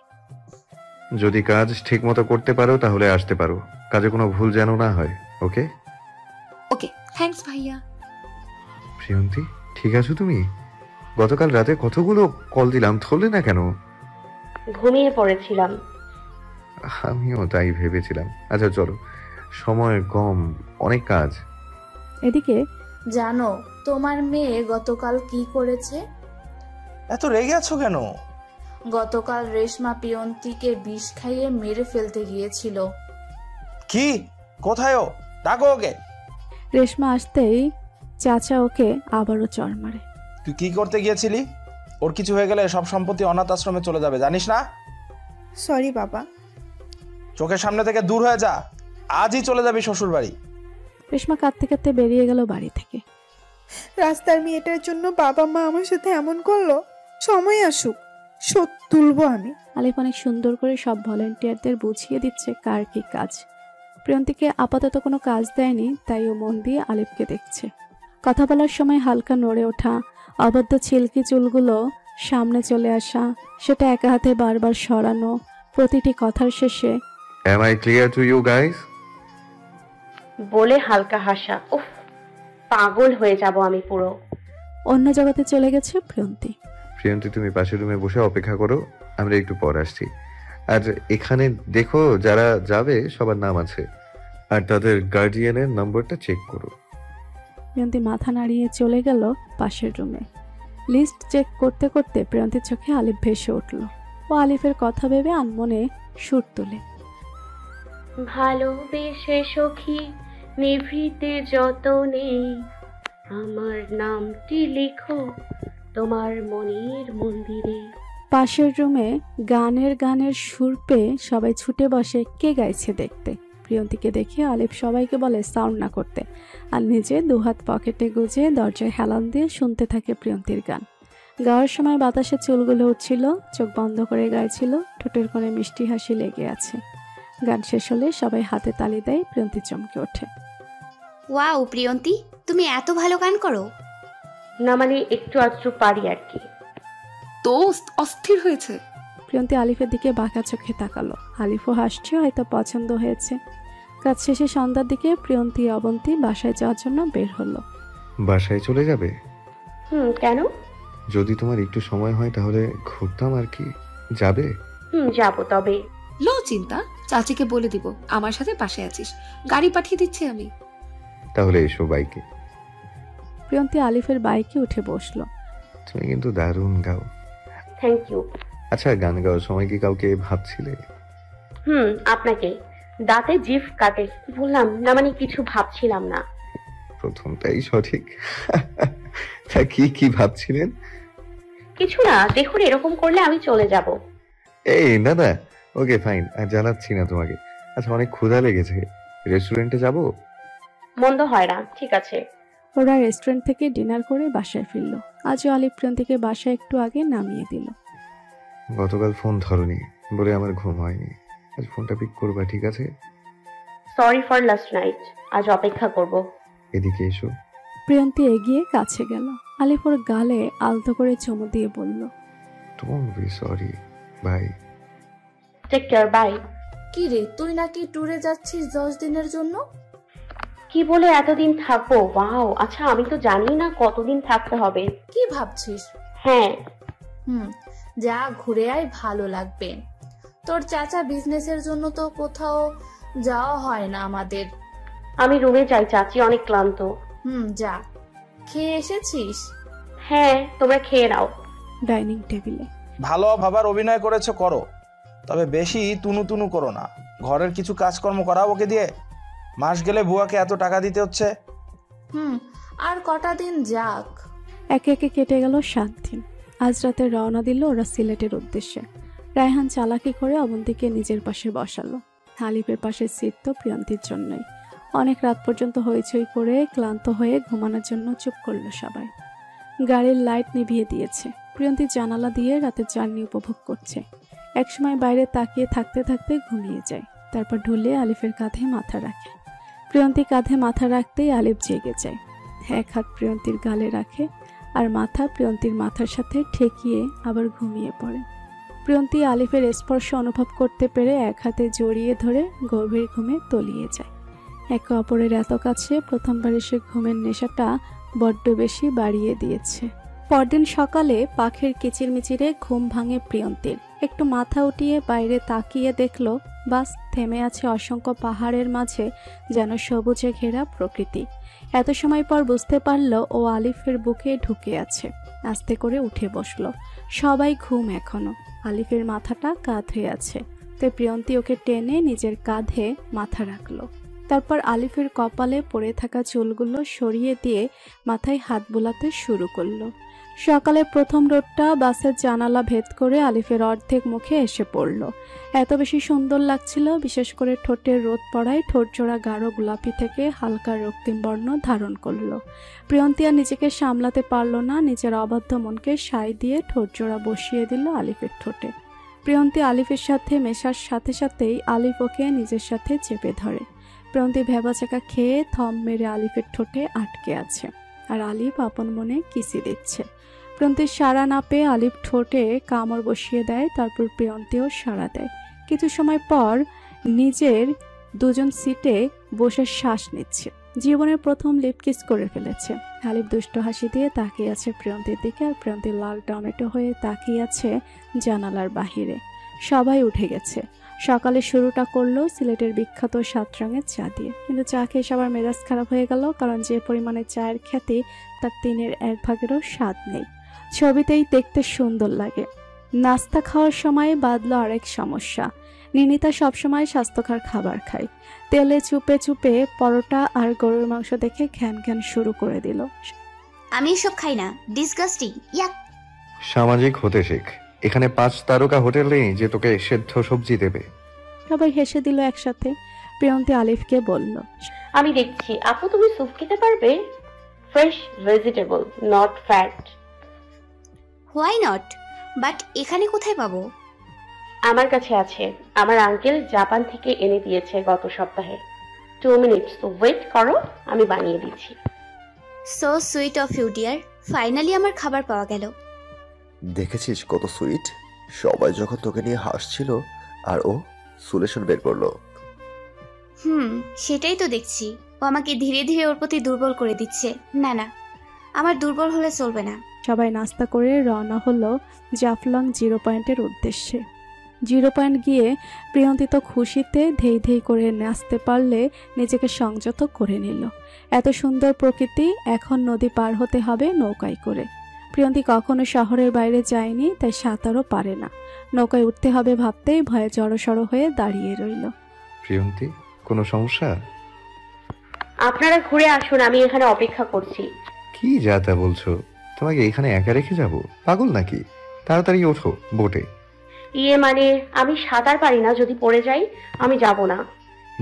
যদি কাজ ঠিক মতো করতে পারো তাহলে আসতে পারো, কাজে কোনো ভুল যেন না হয়। ওকে ওকে, থ্যাঙ্কস ভাইয়া। প্রিয়ন্তী, ঠিক আছো তুমি? গতকাল রাতে কতগুলো কল দিলাম, ধরলে না কেন? ঘুমিয়ে পড়েছিলাম। আমিও তাই ভেবেছিলাম। আচ্ছা চলো, সময় কম, অনেক কাজ। এদিকে জানো তোমার মেয়ে গতকাল কি করেছে? এত রেগে আছো কেন? গতকাল রেশমা প্রিয়ন্তীকে বিষ খাইয়ে মেরে ফেলতে গিয়েছিল। কি? কোথায় ও? ডাকো ওকে। রেশমা আসতেই চাচা ওকে আবারও চড় মারে। তুই কি করতে গিয়েছিলি? ওর কিছু হয়ে গেলে সব সম্পত্তি অনাথ আশ্রমে চলে যাবে, জানিস না? সরি বাবা। চোখের সামনে থেকে দূর হয়ে যা, আজই চলে যাবি শ্বশুর বাড়ি। রেশমা কাঁদতে কাঁদতে বেরিয়ে গেল বাড়ি থেকে। রাস্তার মেয়েটার জন্য বাবা মা আমার সাথে এমন করলো, সময় আসুক শোধ তুলবো আমি। আলিফ অনেক সুন্দর করে সব ভলেন্টিয়ারদের বুঝিয়ে দিচ্ছে কার কি কাজ। প্রিয়ন্তীকে আপাতত কোনো কাজ দেয়নি, তাই ও মন দিয়ে আলিফকে দেখছে। কথা বলার সময় হালকা নড়ে ওঠা, অবদ্ধ ছিলকি চুলগুলো সামনে চলে আসা, সেটা একা হাতে বারবার সরানো, প্রতিটি কথার শেষে Am I clear to you guys? বলে হালকা হাসা। উফ, পাগল হয়ে যাব আমি পুরো। অন্য জগতে চলে গেছে প্রিয়ন্তী। প্রিয়ন্তী, তুমি পাশের রুমে বসে অপেক্ষা করো, আমরা একটু পর আসছি। আর এখানে দেখো যারা যাবে সবার নাম আছে, আর তাদের গার্ডিয়ানের নম্বরটা চেক করো। প্রিয়ন্তী মাথা নাড়িয়ে চলে গেল পাশের রুমে। লিস্ট চেক করতে করতে প্রিয়ন্তীর চোখে আলিফ ভেসে উঠল। ও আলিফের কথা ভেবে আনমনে সুর তোলে। ভালোবেসে সখী নিভৃতে যতনে আমার নামটি লিখো তোমার মনের মন্দিরে। পাশের রুমে গানের সুর পেয়ে সবাই ছুটে বসে কে গাইছে দেখতে। প্রিয়ন্তীকে দেখে আলিফ সবাইকে বলে সাউন্ড না করতে, আর নিজে দুহাত পকেটে গুজে দরজায় হেলান দিয়ে শুনতে থাকে প্রিয়ন্তীর গান। গাওয়ার সময় বাতাসে চুলগুলো উঠছিল, চোখ বন্ধ করে গাইছিল, ঠোঁটের কোণে মিষ্টি হাসি লেগে আছে। গান শেষ হলে সবাই হাতে তালি দেয়, প্রিয়ন্তী চমকে ওঠে। ওয়াও প্রিয়ন্তী, তুমি এত ভালো গান করো। না মানে একটু আধটু পারি আর কি। দোস্ত অস্থির হয়েছে। প্রিয়ন্তী আলিফের দিকে বাঁকা চোখে তাকালো। আলিফও হাসছে, হয়তো পছন্দ হয়েছে। কাজ শেষে সন্ধ্যার দিকে প্রিয়ন্তী অবন্তী বাসায় যাওয়ার জন্য বের হলো। বাসায় চলে যাবে? কেন? যদি তোমার একটু সময় হয় তাহলে ঘুরতাম আর কি। যাবে? যাবো, তবে লো চিন্তা, চাচিকে বলে দিব আমার সাথে বাসায় আছিস, গাড়ি পাঠিয়ে দিচ্ছি আমি। তাহলে এসো বাইকে। প্রিয়ন্তী আলিফের বাইকে উঠে বসলো। তুমি কিন্তু দারুণ গাও। Thank you. আচ্ছা, গান গাওয়ার সময় কি কাউকে ভাবছিলে? আপনাকে। দাঁতে জিভ কাটে বললাম না, মানে কিছু ভাবছিলাম না। প্রথমটাই সঠিক। তা কি ভাবছিলেন? কিছু না, দেখুন এরকম করলে আমি চলে যাব। এই না, ওকে ফাইন, আর জ্বালাচ্ছি না তোমাকে। আচ্ছা, অনেক ক্ষুধা লেগেছে, রেস্টুরেন্টে যাব? মন্দ হয় না, ঠিক আছে। ওরা রেস্টুরেন্ট থেকে ডিনার করে বাসায় ফিরল। আজও আলিফ প্রিয়ন্তীকে বাসায় একটু আগে নামিয়ে দিল। গতকাল ফোন ধরনি বলে আমার ঘুম হয়নি, আজ ফোনটা পিক করবা, ঠিক আছে? সরি ফর লাস্ট নাইট, আজ অপেক্ষা করব। এদিকে এসো। প্রিয়ন্তী এগিয়ে কাছে গেল। আলিফ ওর গালে আলতো করে চুমু দিয়ে বলল, don't be sorry, bye. Take care, bye. কি রে, তুই নাকি ট্যুরে যাচ্ছিস 10 দিনের জন্য? কি বলে এতদিন থাকবো? ওয়াও, আচ্ছা আমি তো জানি না কতদিন থাকতে হবে। কি ভাবছিস? হ্যাঁ। যা ঘুরে আয়, ভালো লাগবে। তোর চাচা বিজনেসের জন্য তো কোথাও যাওয়া হয় না আমাদের। আমি রুমে যাই, চাচি অনেক ক্লান্ত। যা। খেয়ে এসেছিস? হ্যাঁ, তোমরা খেয়ে নাও। ডাইনিং টেবিলে। ভালো ভাবার অভিনয় করেছো, করো, তবে বেশি তুনু করো না। ঘরের কিছু কাজকর্ম করাও ওকে দিয়ে। মাস গেলে বুয়াকে এত টাকা দিতে হচ্ছে। আর কটা দিন যাক। একে একে কেটে গেল 7 দিন। আজ রাতে রওনা দিল ওরা সিলেটের উদ্দেশ্যে। রায়হান চালাকি করে অবন্তীকে নিজের পাশে বসালো। আলিফের পাশে সিট তো প্রিয়ন্তীর জন্যই। অনেক রাত পর্যন্ত হইচই করে ক্লান্ত হয়ে ঘুমানোর জন্য চুপ করলো সবাই। গাড়ির লাইট নিভিয়ে দিয়েছে। প্রিয়ন্তী জানালা দিয়ে রাতের জার্নি উপভোগ করছে। একসময় বাইরে তাকিয়ে থাকতে থাকতে ঘুমিয়ে যায়। তারপর ঢুলে আলিফের কাঁধে মাথা রাখে। প্রিয়ন্তী কাঁধে মাথা রাখতেই আলিফ জেগে যায়। এক হাত প্রিয়ন্তীর গালে রাখে, আর মাথা প্রিয়ন্তীর মাথার সাথে ঠেকিয়ে আবার ঘুমিয়ে পড়ে। প্রিয়ন্তী আলিফের স্পর্শ অনুভব করতে পেরে এক হাতে জড়িয়ে ধরে গভীর ঘুমে তলিয়ে যায়। একে অপরের এত কাছে প্রথমবার এসে ঘুমের নেশাটা বড্ড বেশি বাড়িয়ে দিয়েছে। পরদিন সকালে পাখির কিচিরমিচিরে ঘুম ভাঙে প্রিয়ন্তীর। একটু মাথা উঠিয়ে বাইরে তাকিয়ে দেখলো, বাস থেমে আছে অসংখ্য পাহাড়ের মাঝে, যেন সবুজে ঘেরা প্রকৃতি। এত সময় পর বুঝতে পারল ও আলিফের বুকে ঢুকে আছে। আস্তে করে উঠে বসলো। সবাই ঘুম এখনো। আলিফের মাথাটা কাঁধ হয়ে আছে, তাই প্রিয়ন্তী ওকে টেনে নিজের কাঁধে মাথা রাখলো। তারপর আলিফের কপালে পড়ে থাকা চুলগুলো সরিয়ে দিয়ে মাথায় হাত বোলাতে শুরু করলো। সকালে প্রথম রোদটা বাসের জানালা ভেদ করে আলিফের অর্ধেক মুখে এসে পড়ল। এত বেশি সুন্দর লাগছিল, বিশেষ করে ঠোঁটের রোদ পড়ায় ঠোঁটজোড়া গাঢ় গোলাপি থেকে হালকা রক্তিম বর্ণ ধারণ করলো। প্রিয়ন্তী আর নিজেকে সামলাতে পারল না, নিজের অবাধ্য মনকে সায় দিয়ে ঠোঁটজোড়া বসিয়ে দিল আলিফের ঠোঁটে। প্রিয়ন্তী আলিফের সাথে মেশার সাথে সাথেই আলিফ ওকে নিজের সাথে চেপে ধরে। প্রিয়ন্তী ভেবাচাকা খেয়ে থম মেরে আলিফের ঠোঁটে আটকে আছে, আর আলিফ আপন মনে কিসি দিচ্ছে। প্রিয়ন্তীর সাড়া না পেয়ে আলিফ ঠোঁটে কামড় বসিয়ে দেয়, তারপর প্রিয়ন্তীও সাড়া দেয়। কিছু সময় পর নিজের দুজন সিটে বসে শ্বাস নিচ্ছে। জীবনের প্রথম লিপ কিস করে ফেলেছে। আলিফ দুষ্ট হাসি দিয়ে তাকিয়ে আছে প্রিয়ন্তীর দিকে, আর প্রিয়ন্তী লাল টমেটো হয়ে তাকিয়ে আছে জানালার বাহিরে। সবাই উঠে গেছে। সকালে শুরুটা করলো সিলেটের বিখ্যাত 7 রঙের চা দিয়ে, কিন্তু চা খেয়ে সবার মেজাজ খারাপ হয়ে গেল, কারণ যে পরিমাণে চায়ের খ্যাতি তার 3-এর 1 ভাগেরও স্বাদ নেই। ছবিতেই দেখতে সুন্দর লাগে। নাস্তা খাওয়ার সময় বাদলো আরেক সমস্যা। নিনিতা সবসময় স্বাস্থ্যকর খাবার খায়। তেলে চুপে চুপে পরোটা আর গরুর মাংস দেখে ঘ্যান ঘ্যান শুরু করে দিল। আমি এসব খাই না, ডিসগাস্টিং, ইয়াক। সামাজিক হতে শেখ। এখানে 5 তারকা হোটেল নেই যে তোকে সেদ্ধ সবজি দেবে। সবাই হেসে দিল একসাথে। প্রিয়ন্তী আলিফকে বলল, আমি দেখছি আপু তুমি স্যুপ খেতে পারবে, fresh vegetable, not fat. Why not, but এখানে কোথায় পাবো? আমার কাছে আছে, আমার আঙ্কেল জাপান থেকে এনে দিয়েছে গত সপ্তাহে। 2 মিনিটস ওয়েট করো, আমি বানিয়ে দিচ্ছি। So sweet of you dear, finally আমার খাবার পাওয়া গেল। দেখেছিস কত সুইট, সবাই যখন তোকে নিয়ে হাসছিল আর ও সলিউশন বের করলো। সেটাই তো দেখছি, ও আমাকে ধীরে ধীরে ওর প্রতি দুর্বল করে দিচ্ছে। না না, আমার দুর্বল হলে চলবে না। সবাই নাস্তা করে রওনা হলো জাফলং 0 পয়েন্টের উদ্দেশ্যে। 0 পয়েন্ট গিয়ে প্রিয়ন্তী তো খুশিতে ধেই ধেই করে নাচতে পারলে নিজেকে সংযত করে নিল। এত সুন্দর প্রকৃতি, এখন নদী পার হতে হবে নৌকায় করে। প্রিয়ন্তী কখনো শহরের বাইরে যায়নি, তাই সাঁতারও পারে না। নৌকায় উঠতে হবে ভাবতেই ভয়ে জড়সড় হয়ে দাঁড়িয়ে রইল। প্রিয়ন্তী, কোনো সমস্যা? আপনারা ঘুরে আসুন, আমি এখানে অপেক্ষা করছি। কি যা তা বলছো? তোমাকে এখানে একা রেখে যাব? পাগল নাকি? তাড়াতাড়ি ওঠো বোটে। মানে আমি সাঁতার পারি না, যদি পড়ে যাই আমি যাব না।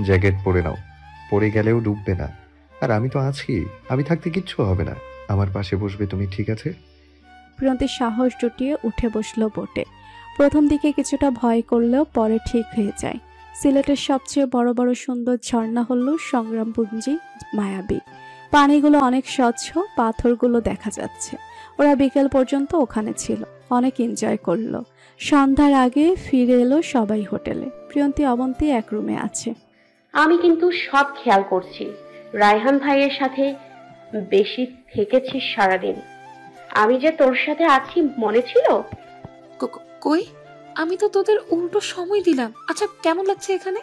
জ্যাকেট পরে নাও, পড়ে গেলেও ডুববে না। আর আমি তো আছি, আমি থাকতে কিচ্ছু হবে না। আমার পাশে বসবে তুমি, ঠিক আছে? প্রিয়ন্তী সাহস জুটিয়ে উঠে বসলো বোটে। প্রথম দিকে কিছুটা ভয় করলেও পরে ঠিক হয়ে যায়। সিলেটের সবচেয়ে বড় বড় সুন্দর ঝর্ণা হলো সংগ্রামপুঞ্জি মায়াবী। পানিগুলো অনেক স্বচ্ছ, পাথরগুলো দেখা যাচ্ছে। ওরা বিকেল পর্যন্ত ওখানে ছিল, অনেক এনজয় করলো। সন্ধ্যার আগে ফিরে এলো সবাই হোটেলে। প্রিয়ন্তী অবন্তী এক রুমে আছে। আমি কিন্তু সব খেয়াল করছি। রায়হান ভাইয়ের সাথে বেশি থেকেছিস সারাদিন। আমি যে তোর সাথে আছি মনে ছিল? কই, আমি তো তোদের উল্টো সময় দিলাম। আচ্ছা, কেমন লাগছে এখানে?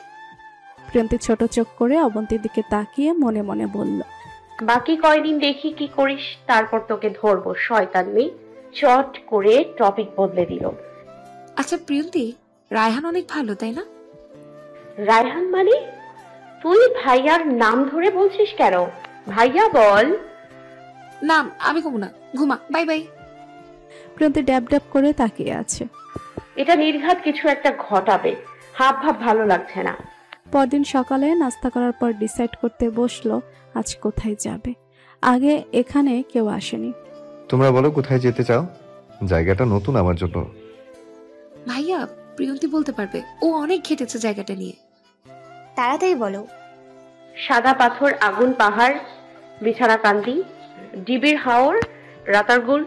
প্রিয়ন্তী ছোট চোখ করে অবন্তীর দিকে তাকিয়ে মনে মনে বলল, বাকি কয়দিন দেখি কি করিস, তারপর তোকে ধরবো। শয়তান মেয়ে চট করে টপিক বদলে দিল। আচ্ছা প্রিয়ন্তী, রায়হান অনেক ভালো, তাই না? রায়হান মানে? তুই ভাইয়ার নাম ধরে বলছিস কেন? ভাইয়া বল। নাম আমি কমু না, ঘুমা, বাই বাই। প্রিয়ন্তী ড্যাব ড্যাব করে তাকিয়ে আছে। এটা নির্ঘাত কিছু একটা ঘটাবে, হাব ভাব ভালো লাগছে না। পরদিন সকালে নাস্তা করার পর ডিসাইড করতে বসলো আজ কোথায় যাবে। আগে এখানে কেউ আসেনি। তোমরা বলো কোথায় যেতে চাও? জায়গাটা নতুন আমার জন্য। ভাইয়া, প্রিয়ন্তী বলতে পারবে, ও অনেক ঘেটেছে জায়গাটা নিয়ে। তাড়াতাড়ি বলো। সাদা পাথর, আগুন পাহাড়, বিছানা কান্দি, ডিবির হাওর, রাতারগুল,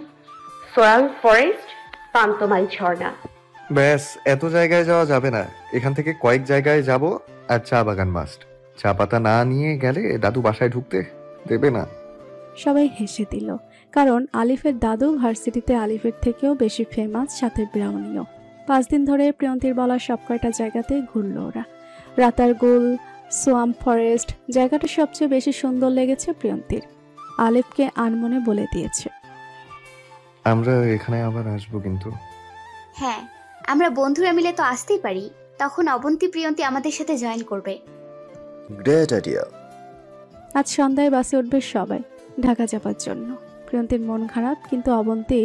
সোয়াল ফরেস্ট, পান্তমাই ঝর্ণা। ব্যাস, এত জায়গায় যাওয়া যাবে না। এখান থেকে কয়েক জায়গায় যাব, আর চা বাগান মাস্ট। চা পাতা না নিয়ে গেলে দাদু বাসায় ঢুকতে দেবে না। সবাই হেসে দিল, কারণ আলিফের দাদু ভার্সিটিতে আলিফের থেকেও বেশি ফেমাস, সাথে ব্রাউনিও। 5 দিন ধরে প্রিয়ন্তীর বলা সব কয়টা জায়গাতেই ঘুরল ওরা। রাতারগুল, সোয়াম ফরেস্ট জায়গাটা সবচেয়ে বেশি সুন্দর লেগেছে প্রিয়ন্তীর। আলিফকে আনমনে বলে দিয়েছে, আমরা এখানে আবার আসবো কিন্তু। হ্যাঁ, আমরা বন্ধুরা মিলে তো আসতেই পারি, তখন অবন্তী প্রিয়ন্তী আমাদের সাথে জয়েন করবে। Great idea. আজ সন্ধ্যায় বাসে উঠবে সবাই ঢাকা যাবার জন্য। প্রিয়ন্তীর মন খারাপ, কিন্তু অবন্তী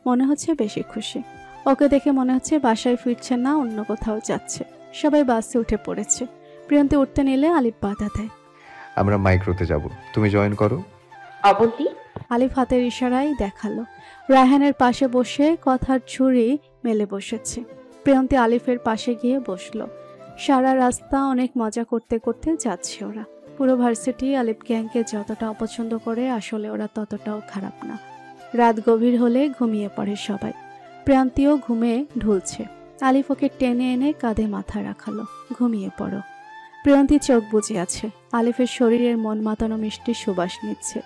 মনে হচ্ছে বেশি খুশি। ওকে দেখে মনে হচ্ছে বাসায় ফিরছে না, অন্য কোথাও যাচ্ছে। সবাই বাসে উঠে পড়েছে। প্রিয়ন্তী উঠতে নিলে আলিফ বাধা দেয়। আমরা মাইক্রোতে যাব, তুমি জয়েন করো। অবন্তী আলিফ হাতের ইশারায় দেখালো। রায়হানের পাশে বসে কথার ঝুড়ি মেলে বসেছে। প্রিয়ন্তী আলিফের পাশে গিয়ে বসলো। সারা রাস্তা অনেক মজা করতে করতে যাচ্ছে ওরা। পুরো ভার্সিটি আলিফ গ্যাংকে যতটা অপছন্দ করে, আসলে ওরা ততটাও খারাপ না। রাত গভীর হলে ঘুমিয়ে পড়ে সবাই। প্রিয়ন্তীও ঘুমে ঢুলছে। আলিফ ওকে টেনে এনে কাঁধে মাথা রাখালো। ঘুমিয়ে পড়ো। প্রিয়ন্তী চোখ বুজে আছে। আলিফের শরীরের মন মাতানো মিষ্টি সুবাস নিচ্ছে।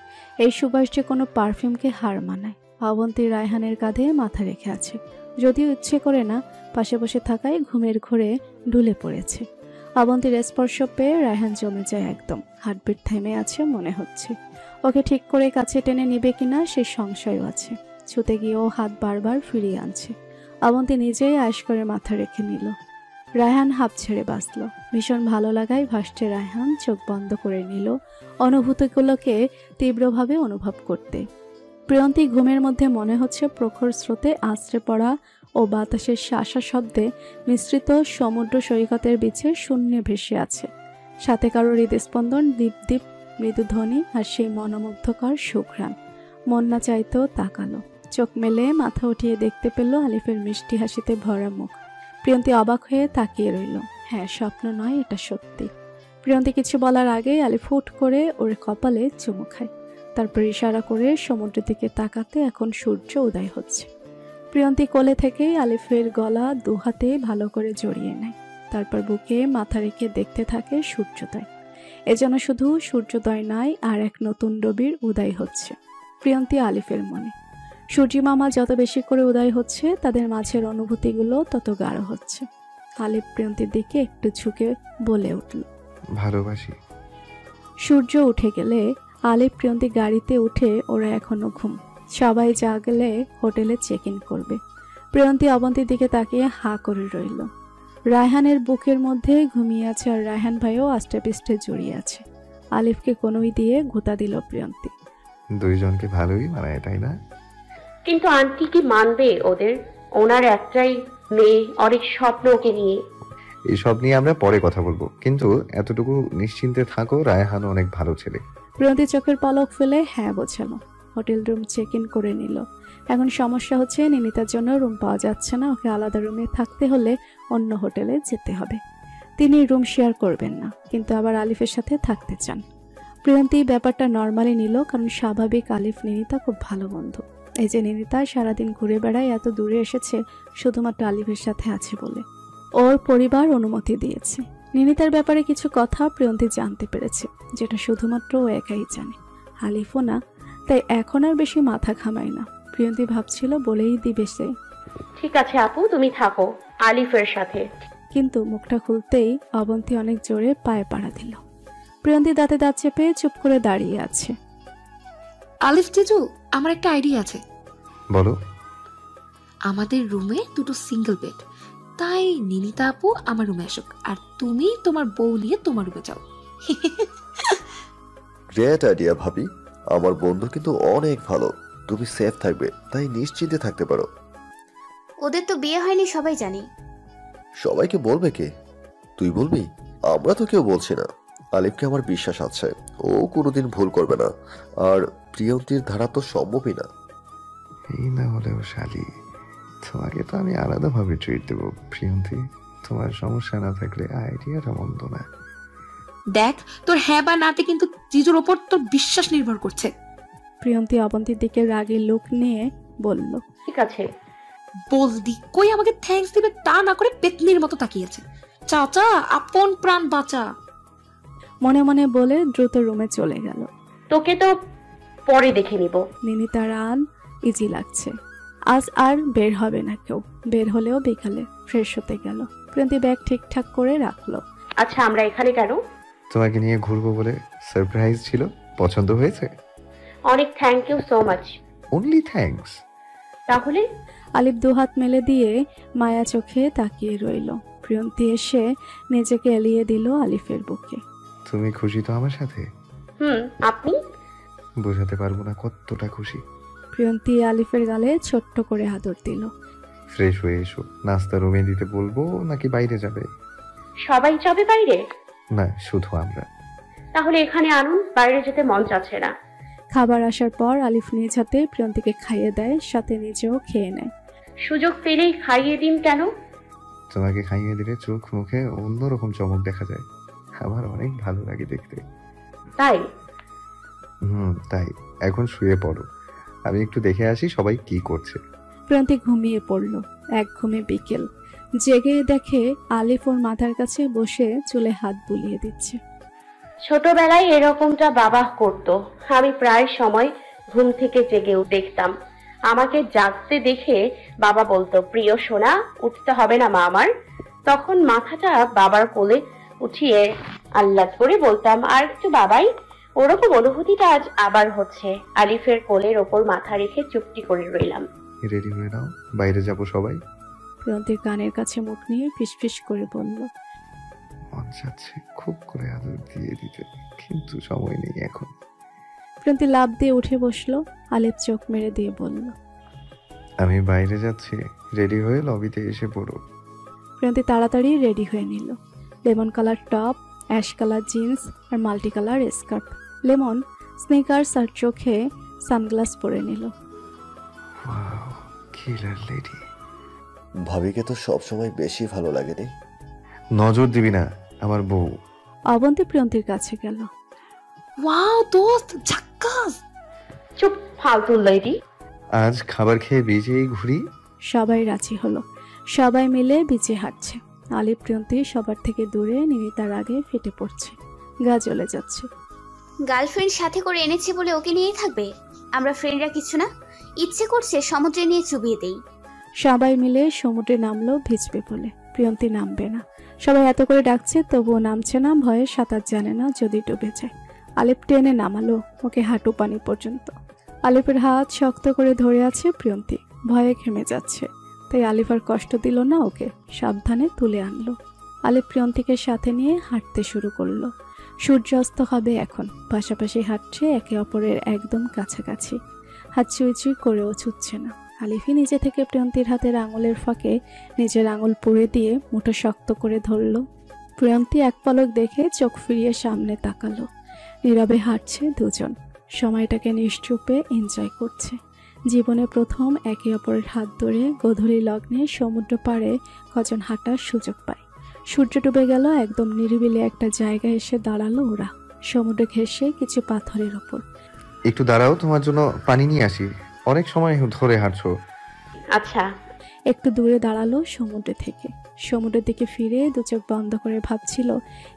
এই সুবাস যে কোনো পারফিউমকে হার মানায়। অবন্তী রায়হানের কাঁধে মাথা রেখে আছে। যদিও ইচ্ছে করে না, পাশে বসে থাকায় ঘুমের ঘোরে ঢুলে পড়েছে। অবন্তীর স্পর্শ পেয়ে রায়হান জমে যায় একদম। হার্টবিট থেমে আছে মনে হচ্ছে। ওকে ঠিক করে কাছে টেনে নিবে কিনা সে সংশয়ও আছে। ছুতে গিয়ে ও হাত বারবার ফিরিয়ে আনছে। অবন্তী নিজেই আয়েশ করে মাথা রেখে নিল। রায়হান হাঁপ ছেড়ে বাঁচল। ভীষণ ভালো লাগায় ভাসছে রায়হান। চোখ বন্ধ করে নিল, অনুভূতিগুলোকে তীব্রভাবে অনুভব করতে। প্রিয়ন্তী ঘুমের মধ্যে মনে হচ্ছে প্রখর স্রোতে আছড়ে পড়া ও বাতাসের শাসা শব্দে মিশ্রিত সমুদ্র সৈকতের বিচে শূন্যে ভেসে আছে। সাথে কারো হৃদস্পন্দন দীপ দীপ মৃদুধ্বনি আর সেই মনোমুগ্ধকর সুঘ্রাণ। মন না চাইতেও তাকালো। চোখ মেলে মাথা উঠিয়ে দেখতে পেল আলিফের মিষ্টি হাসিতে ভরা মুখ। প্রিয়ন্তী অবাক হয়ে তাকিয়ে রইল। হ্যাঁ, স্বপ্ন নয়, এটা সত্যি। প্রিয়ন্তী কিছু বলার আগেই আলিফ হুট করে ওর কপালে চুমু খায়। তারপর ইশারা করে সমুদ্রের দিকে তাকাতে এখন সূর্য উদয় হচ্ছে। প্রিয়ন্তী কোলে থেকেই আলিফের গলা দুহাতে ভালো করে জড়িয়ে নেয়। তারপর বুকে মাথা রেখে দেখতে থাকে সূর্যোদয়। এ যেন শুধু সূর্যোদয় নয়, আর এক নতুন রবির উদয় হচ্ছে প্রিয়ন্তী আলিফের মনে। সূর্যি মামা যত বেশি করে উদয় হচ্ছে, তাদের মাঝের অনুভূতিগুলো তত গাঢ় হচ্ছে। আলিফ প্রিয়ন্তীর দিকে একটু ঝুঁকে বলে উঠল, ভালোবাসি। সূর্য উঠে গেলে আলিফ প্রিয়ন্তী গাড়িতে উঠে ওরা এখনো ঘুম। সবাই জাগলে হোটেলে চেক ইন করবে। প্রিয়ন্তী অবন্তীর দিকে তাকিয়ে হাঁ করে রইল। রায়হানের বুকের মধ্যে ঘুমিয়ে আছে, আর রায়হান ভাইও আষ্টে পিষ্টে জড়িয়ে আছে। আলিফকে কোনোই দিয়ে ঘুতা দিল প্রিয়ন্তী। দুইজনকে ভালোই মানায়, তাই না? কিন্তু আন্টি কি মানবে ওদের? ওনার একটাই মেয়ে, অনেক স্বপ্ন ওকে নিয়ে। এইসব নিয়ে আমরা পরে কথা বলবো, কিন্তু এতটুকু নিশ্চিন্তে থাকো, রায়হান অনেক ভালো ছেলে। প্রিয়ন্তী চোখের পলক ফেলে হ্যাঁ বোঝালো। হোটেল রুম চেক ইন করে নিল। এখন সমস্যা হচ্ছে নিনিতার জন্য রুম পাওয়া যাচ্ছে না। ওকে আলাদা রুমে থাকতে হলে অন্য হোটেলে যেতে হবে। তিনি রুম শেয়ার করবেন না, কিন্তু আবার আলিফের সাথে থাকতে চান। প্রিয়ন্তী ব্যাপারটা নর্মালি নিল, কারণ স্বাভাবিক আলিফ নিনিতা খুব ভালো বন্ধু। এই যে নিনিতা সারাদিন ঘুরে বেড়ায়, এত দূরে এসেছে শুধুমাত্র আলিফের সাথে আছে বলে। ওর পরিবার অনুমতি দিয়েছে। নিনিতার ব্যাপারে কিছু কথা প্রিয়ন্তী জানতে পেরেছে, যেটা শুধুমাত্র ও একাই জানে, আলিফও না। তাই এখন আর বেশি মাথা ঘামায় না। প্রিয়ন্তী ভাবছিল বলেই দিবে সে, ঠিক আছে আপু, তুমি থাকো আলিফের সাথে। কিন্তু মুখটা খুলতেই অবন্তী অনেক জোরে পায়ে পাড়া দিল। প্রিয়ন্তী দাঁতে দাঁত চেপে চুপ করে দাঁড়িয়ে আছে। আলিফ জিজু, আমার একটা আইডিয়া আছে। বলো। আমাদের রুমে দুটো সিঙ্গেল বেড, তাই নিনিতা আপু আমার রুমে আসুক, আর তুমি তোমার বউ নিয়ে তোমার রুমে যাও। গ্রেট আইডিয়া ভাবি। আমার বন্ধু কিন্তু অনেক ভালো, তুমি সেফ থাকবে, তাই নিশ্চিন্তে থাকতে পারো। ওদের তো বিয়ে হয়নি, সবাই জানি। সবাইকে বলবে কে? তুই বলবি? আমরা তো কেউ বলছি না। আলিফকে আমার বিশ্বাস আছে, ও কোনোদিন ভুল করবে না। আর প্রিয়ন্তীর ধারা তো সম্ভবই না। এই না হলেও শালি, তোমাকে তো আমি আলাদাভাবে ট্রিট দেবো প্রিয়ন্তী। তোমার সমস্যা না থাকলে আইডিয়াটা মন্দ না। দেখ, তোর হ্যাঁ বা নাতে কিন্তু জিজুর ওপর তোর বিশ্বাস নির্ভর করছে। প্রিয়ন্তী অবন্তীর দিকে রাগী লুক নিয়ে বলল, ঠিক আছে। বলদি কই আমাকে থ্যাঙ্কস দিবে তা না করে পেতনির মতো তাকিয়েছে। চাচা, আপন প্রাণ বাঁচা। মনে মনে বলে দ্রুত রুমে চলে গেল। তোকে তো পরে দেখে নিব। নিনিতার রান ইজি লাগছে। আজ আর বের হবে না কেউ। বের হলেও বিকালে ফ্রেশ হতে গেল। প্রিয়ন্তী ব্যাগ ঠিকঠাক করে রাখলো। আচ্ছা, আমরা এখানে কেন? তোমাকে নিয়ে ঘুরবো বলে সারপ্রাইজ ছিল। পছন্দ হয়েছে? অনেক thank you so much. Only thanks? তাহলে? আলিফ দুহাত মেলে দিয়ে মায়া চোখে তাকিয়ে রইল। প্রিয়ন্তী এসে নিজেকে এলিয়ে দিল আলিফের বুকে। তুমি খুশি তো আমার সাথে? আপনি? বোঝাতে পারবো না কতটা খুশি। প্রিয়ন্তী আলিফের গালে ছোট্ট করে আদর দিল। ফ্রেশ হয়ে এসো, নাস্তা রুমে দিতে বলবো নাকি বাইরে যাবে? সবাই যাবে বাইরে? না, শুধু আমরা। তাহলে এখানে আনুন, বাইরে যেতে মন চাচ্ছে না। খাবার আসার পর আলিফ নিজ হাতে প্রিয়ন্তীকে খাইয়ে দেয়, সাথে নিজেও খেয়ে নেয়। সুযোগ পেলেই খাইয়ে দিন কেন? তোমাকে খাইয়ে দিলে চোখ মুখে অন্যরকম চমক দেখা যায়, আমার অনেক ভালো লাগে দেখতে। তাই? তাই। এখন শুয়ে পড়ো, আমি একটু দেখে আসি সবাই কি করছে। প্রিয়ন্তী ঘুমিয়ে পড়ল। এক ঘুমে বিকেল। জেগে দেখে আলিফ ওর মাথার কাছে বসে চুলে হাত বুলিয়ে দিচ্ছে। ছোটবেলায় এরকমটা বাবা করতো। আমি প্রায় সময় ঘুম থেকে জেগে দেখতাম। আমাকে জাগতে দেখে বাবা বলতো, প্রিয় সোনা, উঠতে হবে না মা আমার। তখন মাথাটা বাবার কোলে উঠিয়ে আহ্লাদ করে বলতাম, আর একটু বাবাই। ওরকম অনুভূতিটা আজ আবার হচ্ছে। আলিফের কোলের ওপর মাথা রেখে চুপটি করে রইলাম। রেডি হয়ে নাও, বাইরে যাব সবাই। প্রিয়ন্তীর কানের কাছে মুখ নিয়ে ফিসফিস করে বলল, মন চাচ্ছে খুব করে আদর দিয়ে দিতে, কিন্তু সময় নেই এখন। প্রিয়ন্তী লাফ দিয়ে উঠে বসলো। আলিফ চোখ মেরে দিয়ে বলল, আমি বাইরে যাচ্ছি, রেডি হয়ে লবিতে এসে পড়ো। প্রিয়ন্তী তাড়াতাড়ি রেডি হয়ে নিল। Lemon colour top, ash colour jeans আর multi colour skirt, lemon sneakers আর চোখে সানগ্লাস পরে নিল। Wow, killer lady. ভাবিকে তো সবসময় বেশি ভালো লাগেনি। নজর দিবি না, আমার বউ। অবন্তী প্রিয়ন্তীর কাছে গেল। ওয়াও দোস্ত, ঝাক্কাস। চুপ, ফালতু লেডি। আজ খাবার খেয়ে বেজেই ঘুরি। সবাই রাজি হলো। সবাই মিলে বিচে হাঁটছে। আলিফ প্রিয়ন্তী সবার থেকে দূরে, নিমিতার আগে ফেটে পড়ছে, গা জ্বলে যাচ্ছে। গার্লফ্রেন্ড সাথে করে এনেছে বলে ওকে নিয়েই থাকবে? আমরা ফ্রেন্ডরা কিছু না, ইচ্ছে করছে সমুদ্রে নিয়ে চুবিয়ে দেই। সবাই মিলে সমুদ্রে নামলো ভিজবে বলে। প্রিয়ন্তী নামবে না। সবাই এত করে ডাকছে, তবুও নামছে না, ভয়ে সাঁতার জানে না, যদি ডুবে যায়। আলিফ টেনে নামালো ওকে হাঁটু পানি পর্যন্ত। আলিফের হাত শক্ত করে ধরে আছে প্রিয়ন্তী, ভয়ে ঘেমে যাচ্ছে। তাই আলিফ আর কষ্ট দিল না ওকে, সাবধানে তুলে আনলো। আলিফ প্রিয়ন্তীকে সাথে নিয়ে হাঁটতে শুরু করলো। সূর্যাস্ত হবে এখন। পাশাপাশি হাঁটছে, একে অপরের একদম কাছাকাছি। হাত চুই চুই করেও ছুটছে না। আলিফই নিজে থেকে প্রিয়ন্তীর হাতের আঙুলের ফাঁকে নিজের আঙুল পুড়ে দিয়ে মুঠো শক্ত করে ধরল। প্রিয়ন্তী এক পলক দেখে চোখ ফিরিয়ে সামনে তাকালো। নীরবে হাঁটছে দুজন, সময়টাকে নিশ্চুপে এনজয় করছে। জীবনে প্রথম একে অপরের হাত ধরে গোধূলি লগ্নে সমুদ্র পাড়ে কজন হাঁটার সুযোগ পায়। সূর্য ডুবে গেল, একদম নিরিবিলি একটা জায়গায় এসে দাঁড়ালো ওরা, সমুদ্র ঘেঁষে কিছু পাথরের ওপর। একটু দাঁড়াও, তোমার জন্য পানি নিয়ে আসি, অনেক সময় ধরে হাঁটছো। আচ্ছা। একটু দূরে দাঁড়ালো সমুদ্র থেকে। সমুদ্রের দিকে ফিরে দু চোখ বন্ধ করে ভাবছিল,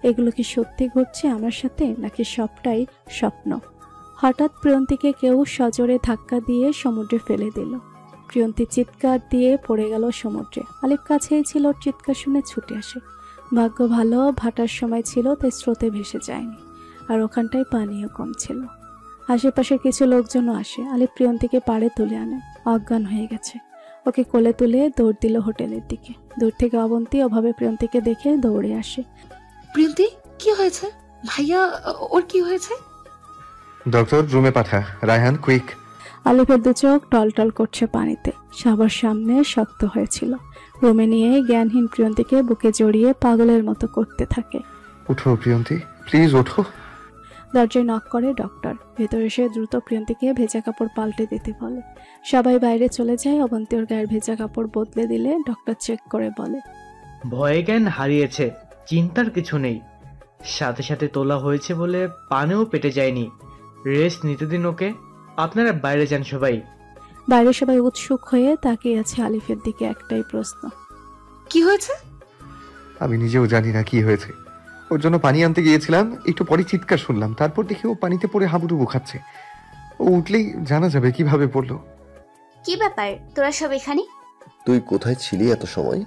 এগুলো কি সত্যি ঘটছে আমার সাথে, নাকি সবটাই স্বপ্ন। হঠাৎ প্রিয়ন্তীকে কেউ সজোরে ধাক্কা দিয়ে সমুদ্রে ফেলে দিল। প্রিয়ন্তী চিৎকার দিয়ে পড়ে গেল সমুদ্রে। আলিফ কাছেই ছিল, চিৎকার শুনে ছুটে আসে। ভাগ্য ভালো, ভাটার সময় ছিল, তাই স্রোতে ভেসে যায়নি, আর ওখানটায় পানিও কম ছিল। আশেপাশের কিছু লোকজনও আসে। আলিফ প্রিয়ন্তীকে পাড়ে তুলে আনে, অজ্ঞান হয়ে গেছে। ওকে কোলে তুলে দৌড় দিল হোটেলের দিকে। দূর থেকে অবন্তী অভাবে প্রিয়ন্তীকে দেখে দৌড়ে আসে। প্রিয়ন্তী, কি হয়েছে? ভাইয়া, ওর কি হয়েছে? ডক্টর, রুমে পাঠা। রায়হান, কুইক। আলিফের দু চোখ টলটল করছে পানিতে, সবার সামনে শক্ত হয়েছিল। রুমে নিয়ে জ্ঞানহীন প্রিয়ন্তীকে বুকে জড়িয়ে পাগলের মতো করতে থাকে। উঠো প্রিয়ন্তী, প্লিজ ওঠো। দরজায় নক করে ডক্টর। ভেতরে এসে দ্রুত প্রিয়ন্তীকে ভেজা কাপড় পাল্টে দিতে বলে। সবাই বাইরে চলে যায়। অবন্তী ওর গায়ের ভেজা কাপড় বদলে দিলে ডক্টর চেক করে বলে, ভয়ে জ্ঞান হারিয়েছে, চিন্তার কিছু নেই। সাথে সাথে তোলা হয়েছে বলে পানেও পেটে যায়নি। রেস্ট নিতে দিন ওকে। আপনারা বাইরে যান সবাই। বাইরে সবাই উৎসুক হয়ে তাকিয়ে আছে আলিফের দিকে। একটাই প্রশ্ন, কি হয়েছে? আমি নিজেও জানি না কি হয়েছে। ওর জন্য পানি আনতে গিয়েছিলাম, একটু পরে চিৎকার শুনলাম, তারপর দেখি ও পানিতে পড়ে হাবুডুবু খাচ্ছে। ও উঠলেই জানা যাবে কিভাবে পড়লো। কি ব্যাপার, তোরা সব এখানে? তুই কোথায় ছিলি এত সময়?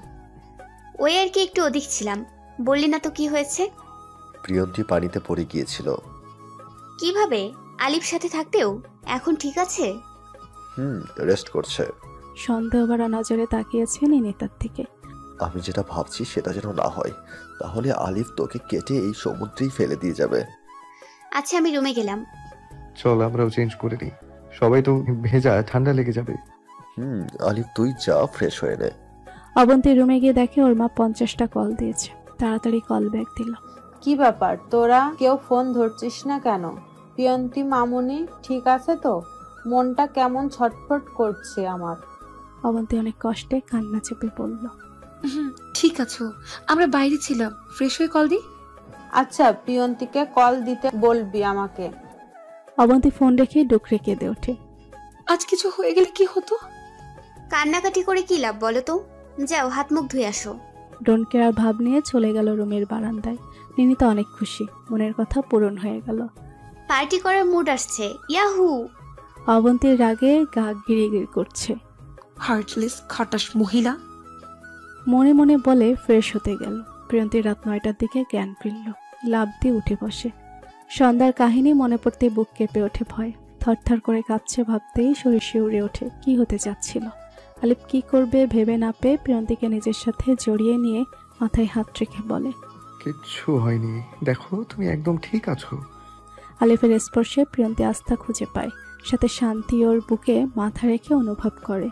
ওই আর কি, একটু ওদিক ছিলাম। বললি না তো কি হয়েছে? প্রিয়ন্তী পানিতে পড়ে গিয়েছিল। কিভাবে? আলিফ সাথে থাকতেও? এখন ঠিক আছে? রেস্ট করছে। সন্দেহ ভরা নজরে তাকিয়েছে নিনিতার দিকে। আমি যেটা ভাবছি সেটা যেন না হয়, তাহলে আলিফ তোকে কেটে এই সমুদ্রেই ফেলে দিয়ে যাবে। আচ্ছা আমি রুমে গেলাম। চল আমরাও চেঞ্জ করে নিই, সবাই তো ভেজা, ঠান্ডা লেগে যাবে। আলিফ তুই যা, ফ্রেশ হয়ে নে। অবন্তী রুমে গিয়ে দেখে ওর মা 50টা কল দিয়েছে। তাড়াতাড়ি কল ব্যাক দিল। কি ব্যাপার, তোরা কেউ ফোন ধরছিস না কেন? প্রিয়ন্তী মামুনি ঠিক আছে তো? মনটা কেমন ছটফট করছে আমার। অবন্তী অনেক কষ্টে কান্না চেপে বলল, ঠিক আছো, আমরা বাইরে ছিলাম, ফ্রেশ হয়ে কল দি। আচ্ছা, প্রিয়ন্তীকে কল দিতে বলবি আমাকে। অবন্তী ফোন রেখে ডুকরে কেঁদে ওঠে। আজ কিছু হয়ে গেলে কি হতো? কান্নাকাটি করে কি লাভ বলো তো? যাও হাত মুখ ধুয়ে আসো। ডোন্ট কেয়ার ভাব নিয়ে চলে গেল রুমের বারান্দায়। নিনিতা অনেক খুশি, মনের কথা পূরণ হয়ে গেল। পার্টি করার মুড আসছে, ইয়াহু। অবন্তীর রাগে গা গিরিগির করছে। হার্টলেস খাটাস মহিলা। মনে মনে বলে ফ্রেশ হতে গেল। প্রিয়ন্তী রাত 9টার দিকে জ্ঞান ফিরল, লাফ দিয়ে উঠে বসে। সন্ধ্যার কাহিনী মনে পড়তে বুক কেঁপে ওঠে ভয়। থরথর করে কাঁপছে, ভাবতেই শরীর শিউরে ওঠে। কি হতে যাচ্ছিল? আলিফ কি করবে ভেবে না পেয়ে প্রিয়ন্তীকে নিজের সাথে জড়িয়ে নিয়ে মাথায় হাত রেখে বলে, কিচ্ছু হয়নি, দেখো তুমি একদম ঠিক আছো। আলিফের স্পর্শে প্রিয়ন্তী আস্থা খুঁজে পায়, সাথে শান্তি ওর বুকে মাথা রেখে অনুভব করে।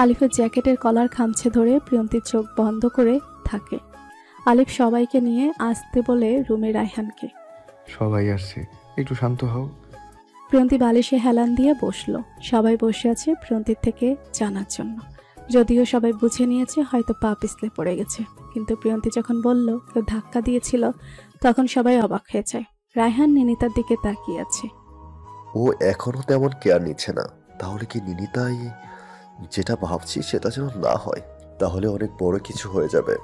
আলিফের জ্যাকেটের কলার খামছে ধরে প্রিয়ন্তীর চোখ বন্ধ করে থাকে। আলিফ সবাইকে নিয়ে আসতে বলে রুমে রায়হানকে। সবাই আসছে, একটু শান্ত হও। প্রিয়ন্তী বালিশে হেলান দিয়ে বসলো। সবাই বসে আছে প্রিয়ন্তীর থেকে জানার জন্য। যদিও সবাই বুঝে নিয়েছে হয়তো পা পিছলে পড়ে গেছে, কিন্তু প্রিয়ন্তী যখন বলল কেউ ধাক্কা দিয়েছিল, তখন সবাই অবাক হয়ে যায়। রায়হান নিনিতার দিকে তাকিয়ে আছে। ও এখনো তেমন কেয়ার নিচ্ছে না। তাহলে কি নিনিতাই যেটা ভাবছি সেটা যেন না হয়, তাহলে অনেক বড় কিছু হয়ে যাবে।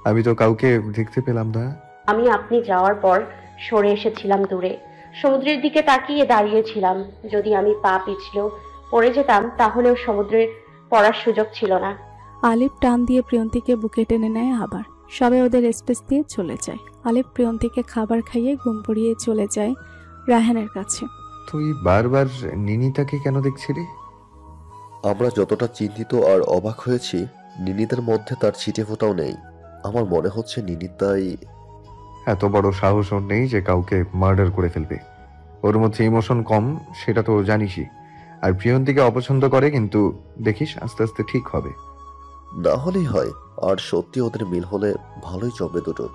আমি তো কাউকে দেখতে পেলাম না। আমি আপনি যাওয়ার পর সরে এসেছিলাম দূরে, সমুদ্রের দিকে তাকিয়ে দাঁড়িয়েছিলাম। যদি আমি পা পিছলেও পড়ে যেতাম, তাহলেও সমুদ্রে পড়ার সুযোগ ছিল না। আলিফ টান দিয়ে প্রিয়ন্তীকে বুকে টেনে নেয়। আবার সবাই ওদের স্পেস দিয়ে চলে যায়। আলিফ প্রিয়ন্তীকে খাবার খাইয়ে ঘুম পড়িয়ে চলে যায় রায়হানের কাছে। তুই বারবার নিনিতাকে কেন দেখছিলি? আমরা যতটা চিন্তিত আর অবাক হয়েছি, নিনিতার মধ্যে তার ছিটে ফোঁটাও নেই। আমার মনে হচ্ছে নিনিতাই। এত বড় সাহস ওর নেই যে কাউকে মার্ডার করে ফেলবে। ওর মধ্যে ইমোশন কম, সেটা তো জানিসই। আর প্রিয়ন্তীকে অপছন্দ করে, কিন্তু দেখিস আস্তে আস্তে ঠিক হবে। না হলেই হয়, আর সত্যি ওদের মিল হলে ভালোই চলবে দুটোর।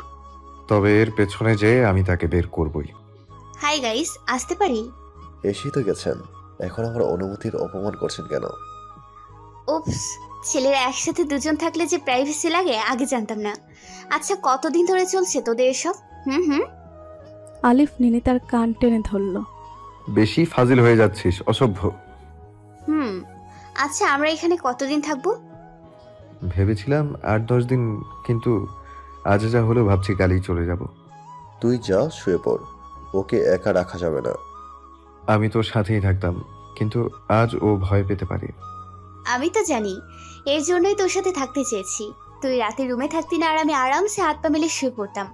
তবে এর পেছনে যে আমি তাকে বের করবই। হাই গাইস, আসতে পারি? এসেই তো গেছেন, এখন আমার অনুমতির অপমান করছেন কেন? উপস, ছেলেরা একসাথে দুজন থাকলে যে প্রাইভেসি লাগে আগে জানতাম না। আচ্ছা কতদিন ধরে চলছে তোদের এসব? আলিফ নিনিতার কান টেনে ধরল। বেশি ফাজিল হয়ে যাচ্ছিস, অসভ্য। আচ্ছা আমরা এখানে কতদিন থাকবো? ভেবেছিলাম 8-10 দিন, কিন্তু আজ যা হলো ভাবছি কালই চলে যাব। তুই যা, শুয়ে পড়, ওকে একা রাখা যাবে না। আমি তোর সাথেই থাকতাম, কিন্তু আজ ও ভয় পেতে পারে। আমি তো জানি, এর জন্যই তোর সাথে থাকতে চেয়েছি। তুই রাতে রুমে থাকতি না আর আমি আরামসে হাত পা মেলে শুয়ে পড়তাম।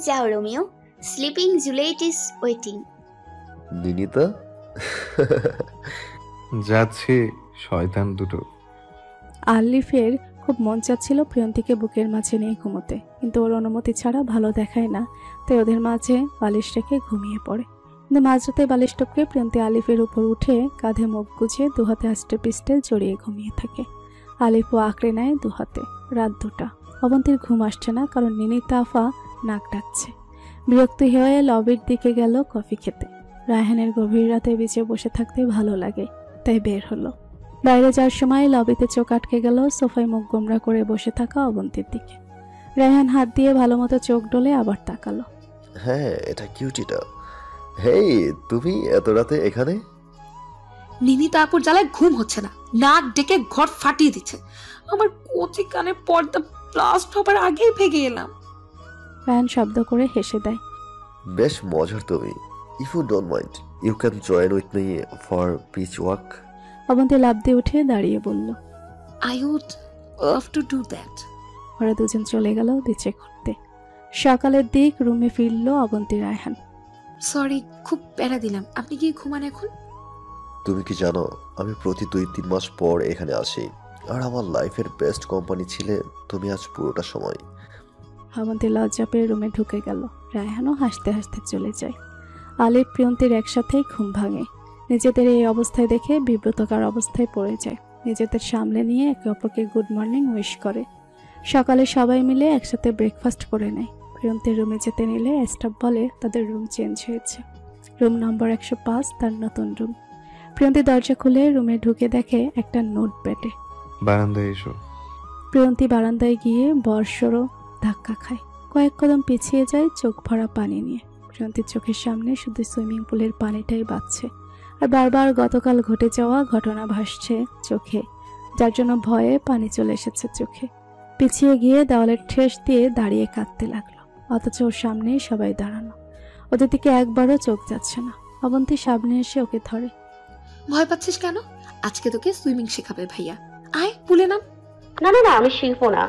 যাও Romeo, sleeping Juliet is waiting. Ninita যাচ্ছে শয়তান দুটো। আলিফের খুব মন চাচ্ছিল প্রিয়ন্তীকে বুকের মাঝে নিয়ে ঘুমোতে, কিন্তু ওর অনুমতি ছাড়া ভালো দেখায় না, তাই ওদের মাঝে বালিশ রেখে ঘুমিয়ে পড়ে। কিন্তু মাঝরাতে বালিশ টপকে প্রিয়ন্তী আলিফের উপর উঠে কাঁধে মুখ গুজে দুহাতে আষ্টে পিষ্টে জড়িয়ে ঘুমিয়ে থাকে। আলিফও আঁকড়ে নেয় দুহাতে। রাত 2টা। অবন্তীর ঘুম আসছে না, কারণ নিনিতা আফা নাক ডাকছে। বিরক্ত হয়ে লবির দিকে গেল কফি খেতে। রায়হানের গভীর রাতে বিচে বসে থাকতে ভালো লাগে, তাই বের হলো। বাইরে যাওয়ার সময় লবিতে চোখ আটকে গেল সোফায় মুখ গোমরা করে বসে থাকা অবন্তীর দিকে। রায়হান হাত দিয়ে ভালো মতো চোখ ডলে আবার তাকালো। হ্যাঁ, এটা কিউটিটা। হেই, তুমি এত রাতে এখানে? নিনিতা আপুর জ্বালায় ঘুম হচ্ছে না, নাক ডেকে ঘর ফাটিয়ে দিচ্ছে। আমার কচি কানে পর্দা ব্লাস্ট হবার আগেই ভেগে এলাম। রায়হান শব্দ করে হেসে দেয়। বেশ মজার তুমি। If you don't mind, you can join with me for beach walk. Abanti লাফ দিয়ে উঠে দাঁড়িয়ে বলল, I would love to do that. ওরা দুজন চলে গেল বিচে ঘুরতে। সকালের দিক রুমে ফিরল অবন্তী। রায়হান, সরি, খুব প্যারা দিলাম, আপনি কি ঘুমান এখন? তুমি কি জানো আমি প্রতি 2-3 মাস পর এখানে আসি? আর আমার লাইফের বেস্ট কোম্পানি ছিলে তুমি আজ পুরোটা সময়। অবন্তী লজ্জা পেয়ে রুমে ঢুকে গেল। রায়হানও হাসতে হাসতে চলে যায়। আলিফ প্রিয়ন্তীর একসাথেই ঘুম ভাঙে। নিজেদের এই অবস্থায় দেখে বিব্রতকর অবস্থায় পড়ে যায়। নিজেদের সামলে নিয়ে একে অপরকে গুড মর্নিং উইশ করে। সকালে সবাই মিলে একসাথে ব্রেকফাস্ট করে নেয়। প্রিয়ন্তীর রুমে যেতে নিলে স্টাফ বলে তাদের রুম চেঞ্জ হয়েছে। রুম নম্বর 105 তার নতুন রুম। প্রিয়ন্তী দরজা খুলে রুমে ঢুকে দেখে একটা নোট প্যাডে। বারান্দায় এসো। প্রিয়ন্তী বারান্দায় গিয়ে বর্ষরও ধাক্কা খায়। কয়েক কদম পিছিয়ে যায় চোখ ভরা পানি নিয়ে। প্রিয়ন্তীর চোখের সামনে শুধু সুইমিং পুলের পানিটাই বাজছে, আর বারবার গতকাল ঘটে যাওয়া ঘটনা ভাসছে চোখে, যার জন্য ভয়ে পানি চলে এসেছে চোখে। পিছিয়ে গিয়ে দেওয়ালের ঠেস দিয়ে দাঁড়িয়ে কাঁদতে লাগলো, অথচ ওর সামনে সবাই দাঁড়ানো। ওদের দিকে একবারও চোখ যাচ্ছে না। অবন্তী সামনে এসে ওকে ধরে। ভয় পাচ্ছিস কেন? আজকে তোকে সুইমিং শেখাবে ভাইয়া। আয় পুলে নাম। না না না, আমি শিখবো না।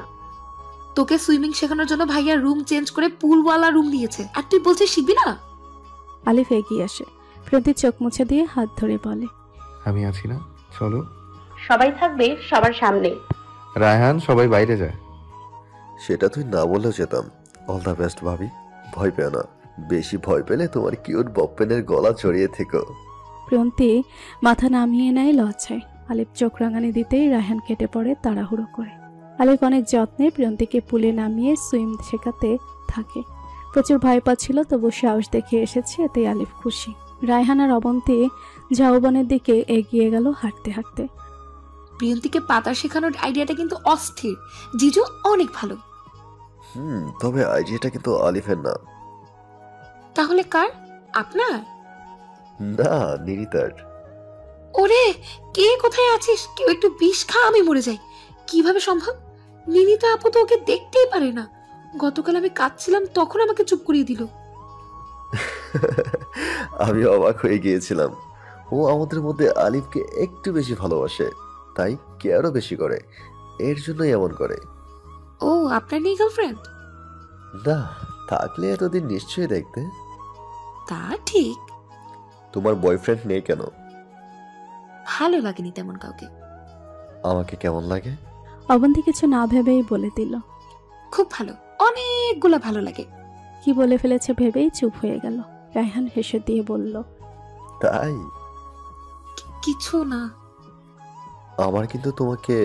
তোকে সুইমিং শেখানোর জন্য ভাইয়া রুম চেঞ্জ করে পুলওয়ালা রুম দিয়েছে, আর তুই বলছিস শিখবি না? আলিফ এগিয়ে আসে, প্রিয়ন্তীর চোখ মুছে দিয়ে হাত ধরে বলে, আমি আছি না, চলো। সবাই থাকবে সবার সামনে। রায়হান, সবাই বাইরে যায়। সেটা তুই না বললেও যেতাম। অল দ্য বেস্ট ভাবি। ভয় পেও না, বেশি ভয় পেলে তোমার কিউট বপ্পেনের গলা জড়িয়ে থেকো। প্রিয়ন্তী মাথা নামিয়ে নেয় লজ্জায়। আলিফ চোখ রাঙানি দিতেই রায়হান কেটে পড়ে তাড়াহুড়ো করে। আলিফ অনেক যত্নে প্রিয়ন্তীকে পুলে নামিয়ে সুইম শেখাতে থাকে। প্রচুর ভয় পাচ্ছিল, তবু সাহস দেখে এসেছে, এতেই আলিফ খুশি। রায়হান আর অবন্তী ঝাউবনের দিকে এগিয়ে গেল হাঁটতে হাঁটতে। প্রিয়ন্তীকে পাতা শেখানোর আইডিয়াটা কিন্তু অস্থির। জিজু অনেক ভালো। তবে আইডিয়াটা কিন্তু আলিফের না। তাহলে কার? আপনার? না, নিরিতার। ওরে, কে কোথায় আছিস? কেউ একটু বিষ খা, আমি মরে যাই। কিভাবে সম্ভব? নিরিতা আপু তো ওকে দেখতেই পারে না। গতকাল আমি কাঁদছিলাম, তখন আমাকে চুপ করিয়ে দিল। আমি অবাক হয়ে গিয়েছিলাম। ও আমাদের মধ্যে আলিফকে একটু বেশি ভালোবাসে, তাই কেয়ারও বেশি করে। এর জন্যই এমন করে। ও, আপনার নেই গার্লফ্রেন্ড? না, থাকলে এতদিন নিশ্চয়ই দেখতে। তা ঠিক। তোমার বয়ফ্রেন্ড নেই কেন? ভালো লাগেনি তেমন কাউকে। আমাকে কেমন লাগে? অবন্তী কিছু না ভেবেই বলে দিল, খুব ভালো, অনেকগুলা ভালো লাগে। কি বলে ফেলেছে ভেবেই চুপ হয়ে গেল। রায়হান হেসে দিয়ে বলল, তাই? কিছু না। আমার কিন্তু তোমাকে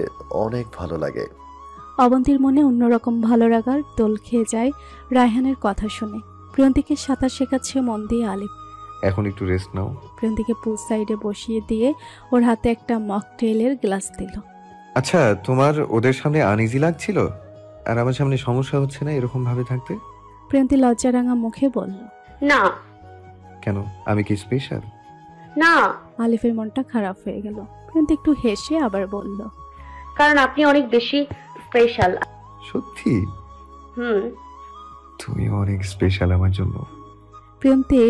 অনেক ভালো লাগে। অবন্তীর মনে অন্যরকম ভালো লাগার দোল খেয়ে যায় রায়হানের কথা শুনে। প্রিয়ন্তীকে সাঁতার শেখাচ্ছে মন দিয়ে আলিফ। এখন একটু রেস্ট নাও। প্রিয়ন্তীকে পুল সাইডে বসিয়ে দিয়ে ওর হাতে একটা মকটেলের গ্লাস দিল। আচ্ছা, তোমার ওদের সামনে আনইজি লাগছিল আর আমার সামনে সমস্যা হচ্ছে না এরকম ভাবে থাকতে? প্রিয়ন্তী লজ্জারাঙা মুখে বলল, না। কেন, আমি কি স্পেশাল? না। আলিফের মনটা খারাপ হয়ে গেল। প্রিয়ন্তী একটু হেসে আবার বলল, কারণ আপনি অনেক বেশি স্পেশাল। সত্যি? হুম। তুমি অনেক স্পেশাল আমার জন্য। প্রিয়ন্তী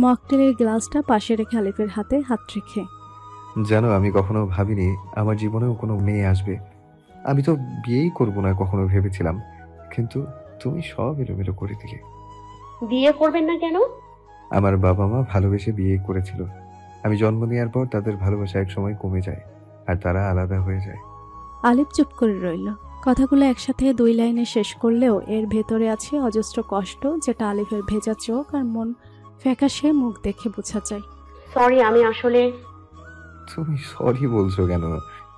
মকটেলের গ্লাসটা পাশে রেখে আলিফের হাতে হাত রেখে, জানো, আমি কখনো ভাবিনি আমার জীবনেও কোনো মেয়ে আসবে। আমি তো বিয়েই করব না কখনো ভেবেছিলাম, কিন্তু তুমি সব এলোমেলো করে দিলে। বিয়ে করবেন না কেন? আমার বাবা মা ভালোবেসে বিয়ে করেছিল। আমি জন্ম নেওয়ার পর তাদের ভালোবাসা এক সময় কমে যায় আর তারা আলাদা হয়ে যায়। আলিফ চুপ করে রইল। কথাগুলো একসাথে 2 লাইনে শেষ করলেও এর ভেতরে আছে অজস্র কষ্ট, যেটা আলিফের ভেজা চোখ আর মন ফ্যাকাশে মুখ দেখে বোঝা যায়। সরি, আমি আসলে। তুমি সরি বলছো কেন?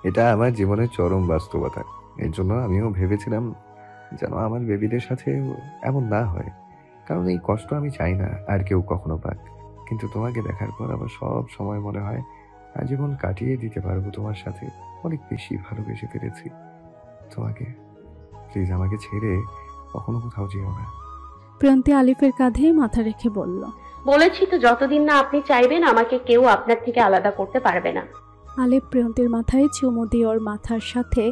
এটা আমার জীবনের চরম বাস্তবতা। এর জন্য আমিও ভেবেছিলাম যেন আমার বেবিদের সাথে এমন না হয়, কারণ এই কষ্ট আমি চাই না আর কেউ কখনো পাক। কিন্তু তোমাকে দেখার পর আবার সব সময় মনে হয় আজীবন কাটিয়ে দিতে পারবো তোমার সাথে। অনেক বেশি ভালোবেসে ফেলেছি তোমাকে। প্লিজ আমাকে ছেড়ে কখনো কোথাও যেও না। প্রিয়ন্তী আলিফের কাঁধে মাথা রেখে বলল, বলেছি তো, যতদিন না আপনি চাইবেন আমাকে কেউ আপনার থেকে আলাদা করতে পারবে না। আলিফ প্রিয়ন্তীর মাথায় চুমু দিয়ে ওর মাথার সাথে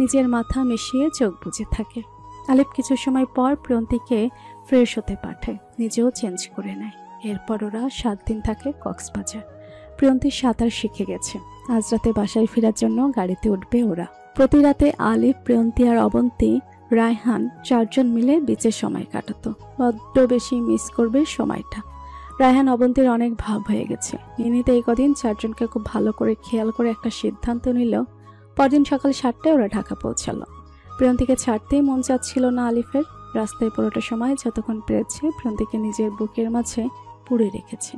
নিজের মাথা মিশিয়ে চোখ বুজে থাকে। আলিফ কিছু সময় পর প্রিয়ন্তীকে ফ্রেশ হতে পাঠায়, নিজেও চেঞ্জ করে নেয়। এরপর ওরা 7 দিন থাকে কক্সবাজার। প্রিয়ন্তী সাঁতার শিখে গেছে। আজ রাতে বাসায় ফেরার জন্য গাড়িতে উঠবে ওরা। প্রতি রাতে আলিফ, প্রিয়ন্তী আর অবন্তী, রায়হান 4 জন মিলে বিচে সময় কাটাতো। বড্ড বেশি মিস করবে সময়টা। রায়হান অবন্তীর অনেক ভাব হয়ে গেছে। এমনিতে এই কদিন 4 জনকে খুব ভালো করে খেয়াল করে একটা সিদ্ধান্ত নিল পরদিন সকাল 7টায় ওরা ঢাকা পৌঁছালো। প্রিয়ন্তীকে ছাড়তেই মন চাচ্ছিল না আলিফের। রাস্তায় পুরোটা সময় যতক্ষণ পেরেছে প্রিয়ন্তীকে নিজের বুকের মাঝে পুড়ে রেখেছে।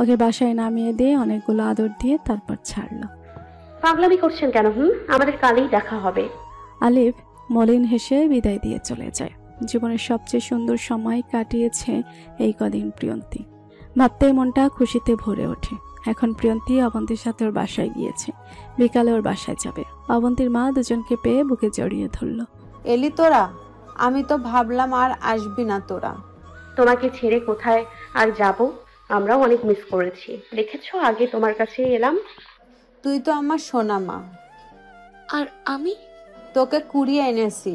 ওকে বাসায় নামিয়ে দিয়ে অনেকগুলো আদর দিয়ে তারপর ছাড়লো। পাগলামি করছেন কেন? আমাদের কালই দেখা হবে। আলিফ মলিন হেসে বিদায় দিয়ে চলে যায়। জীবনের সবচেয়ে সুন্দর সময় কাটিয়েছে এই কদিন প্রিয়ন্তী। ভাবতেই মনটা খুশিতে ভরে ওঠে। এখন প্রিয়ন্তী অবন্তীর সাথে ওর বাসায় গিয়েছে। বিকালে ওর বাসায় যাবে। অবন্তীর মা দুজনকে পেয়ে বুকে জড়িয়ে ধরল। এলি তোরা? আমি তো ভাবলাম আর আসবি না তোরা। তোমাকে ছেড়ে কোথায় আর যাব? আমরাও অনেক মিস করেছি। দেখেছো, আগে তোমার কাছে এলাম। তুই তো আমার সোনা মা। আর আমি তোকে কুড়িয়ে এনেছি।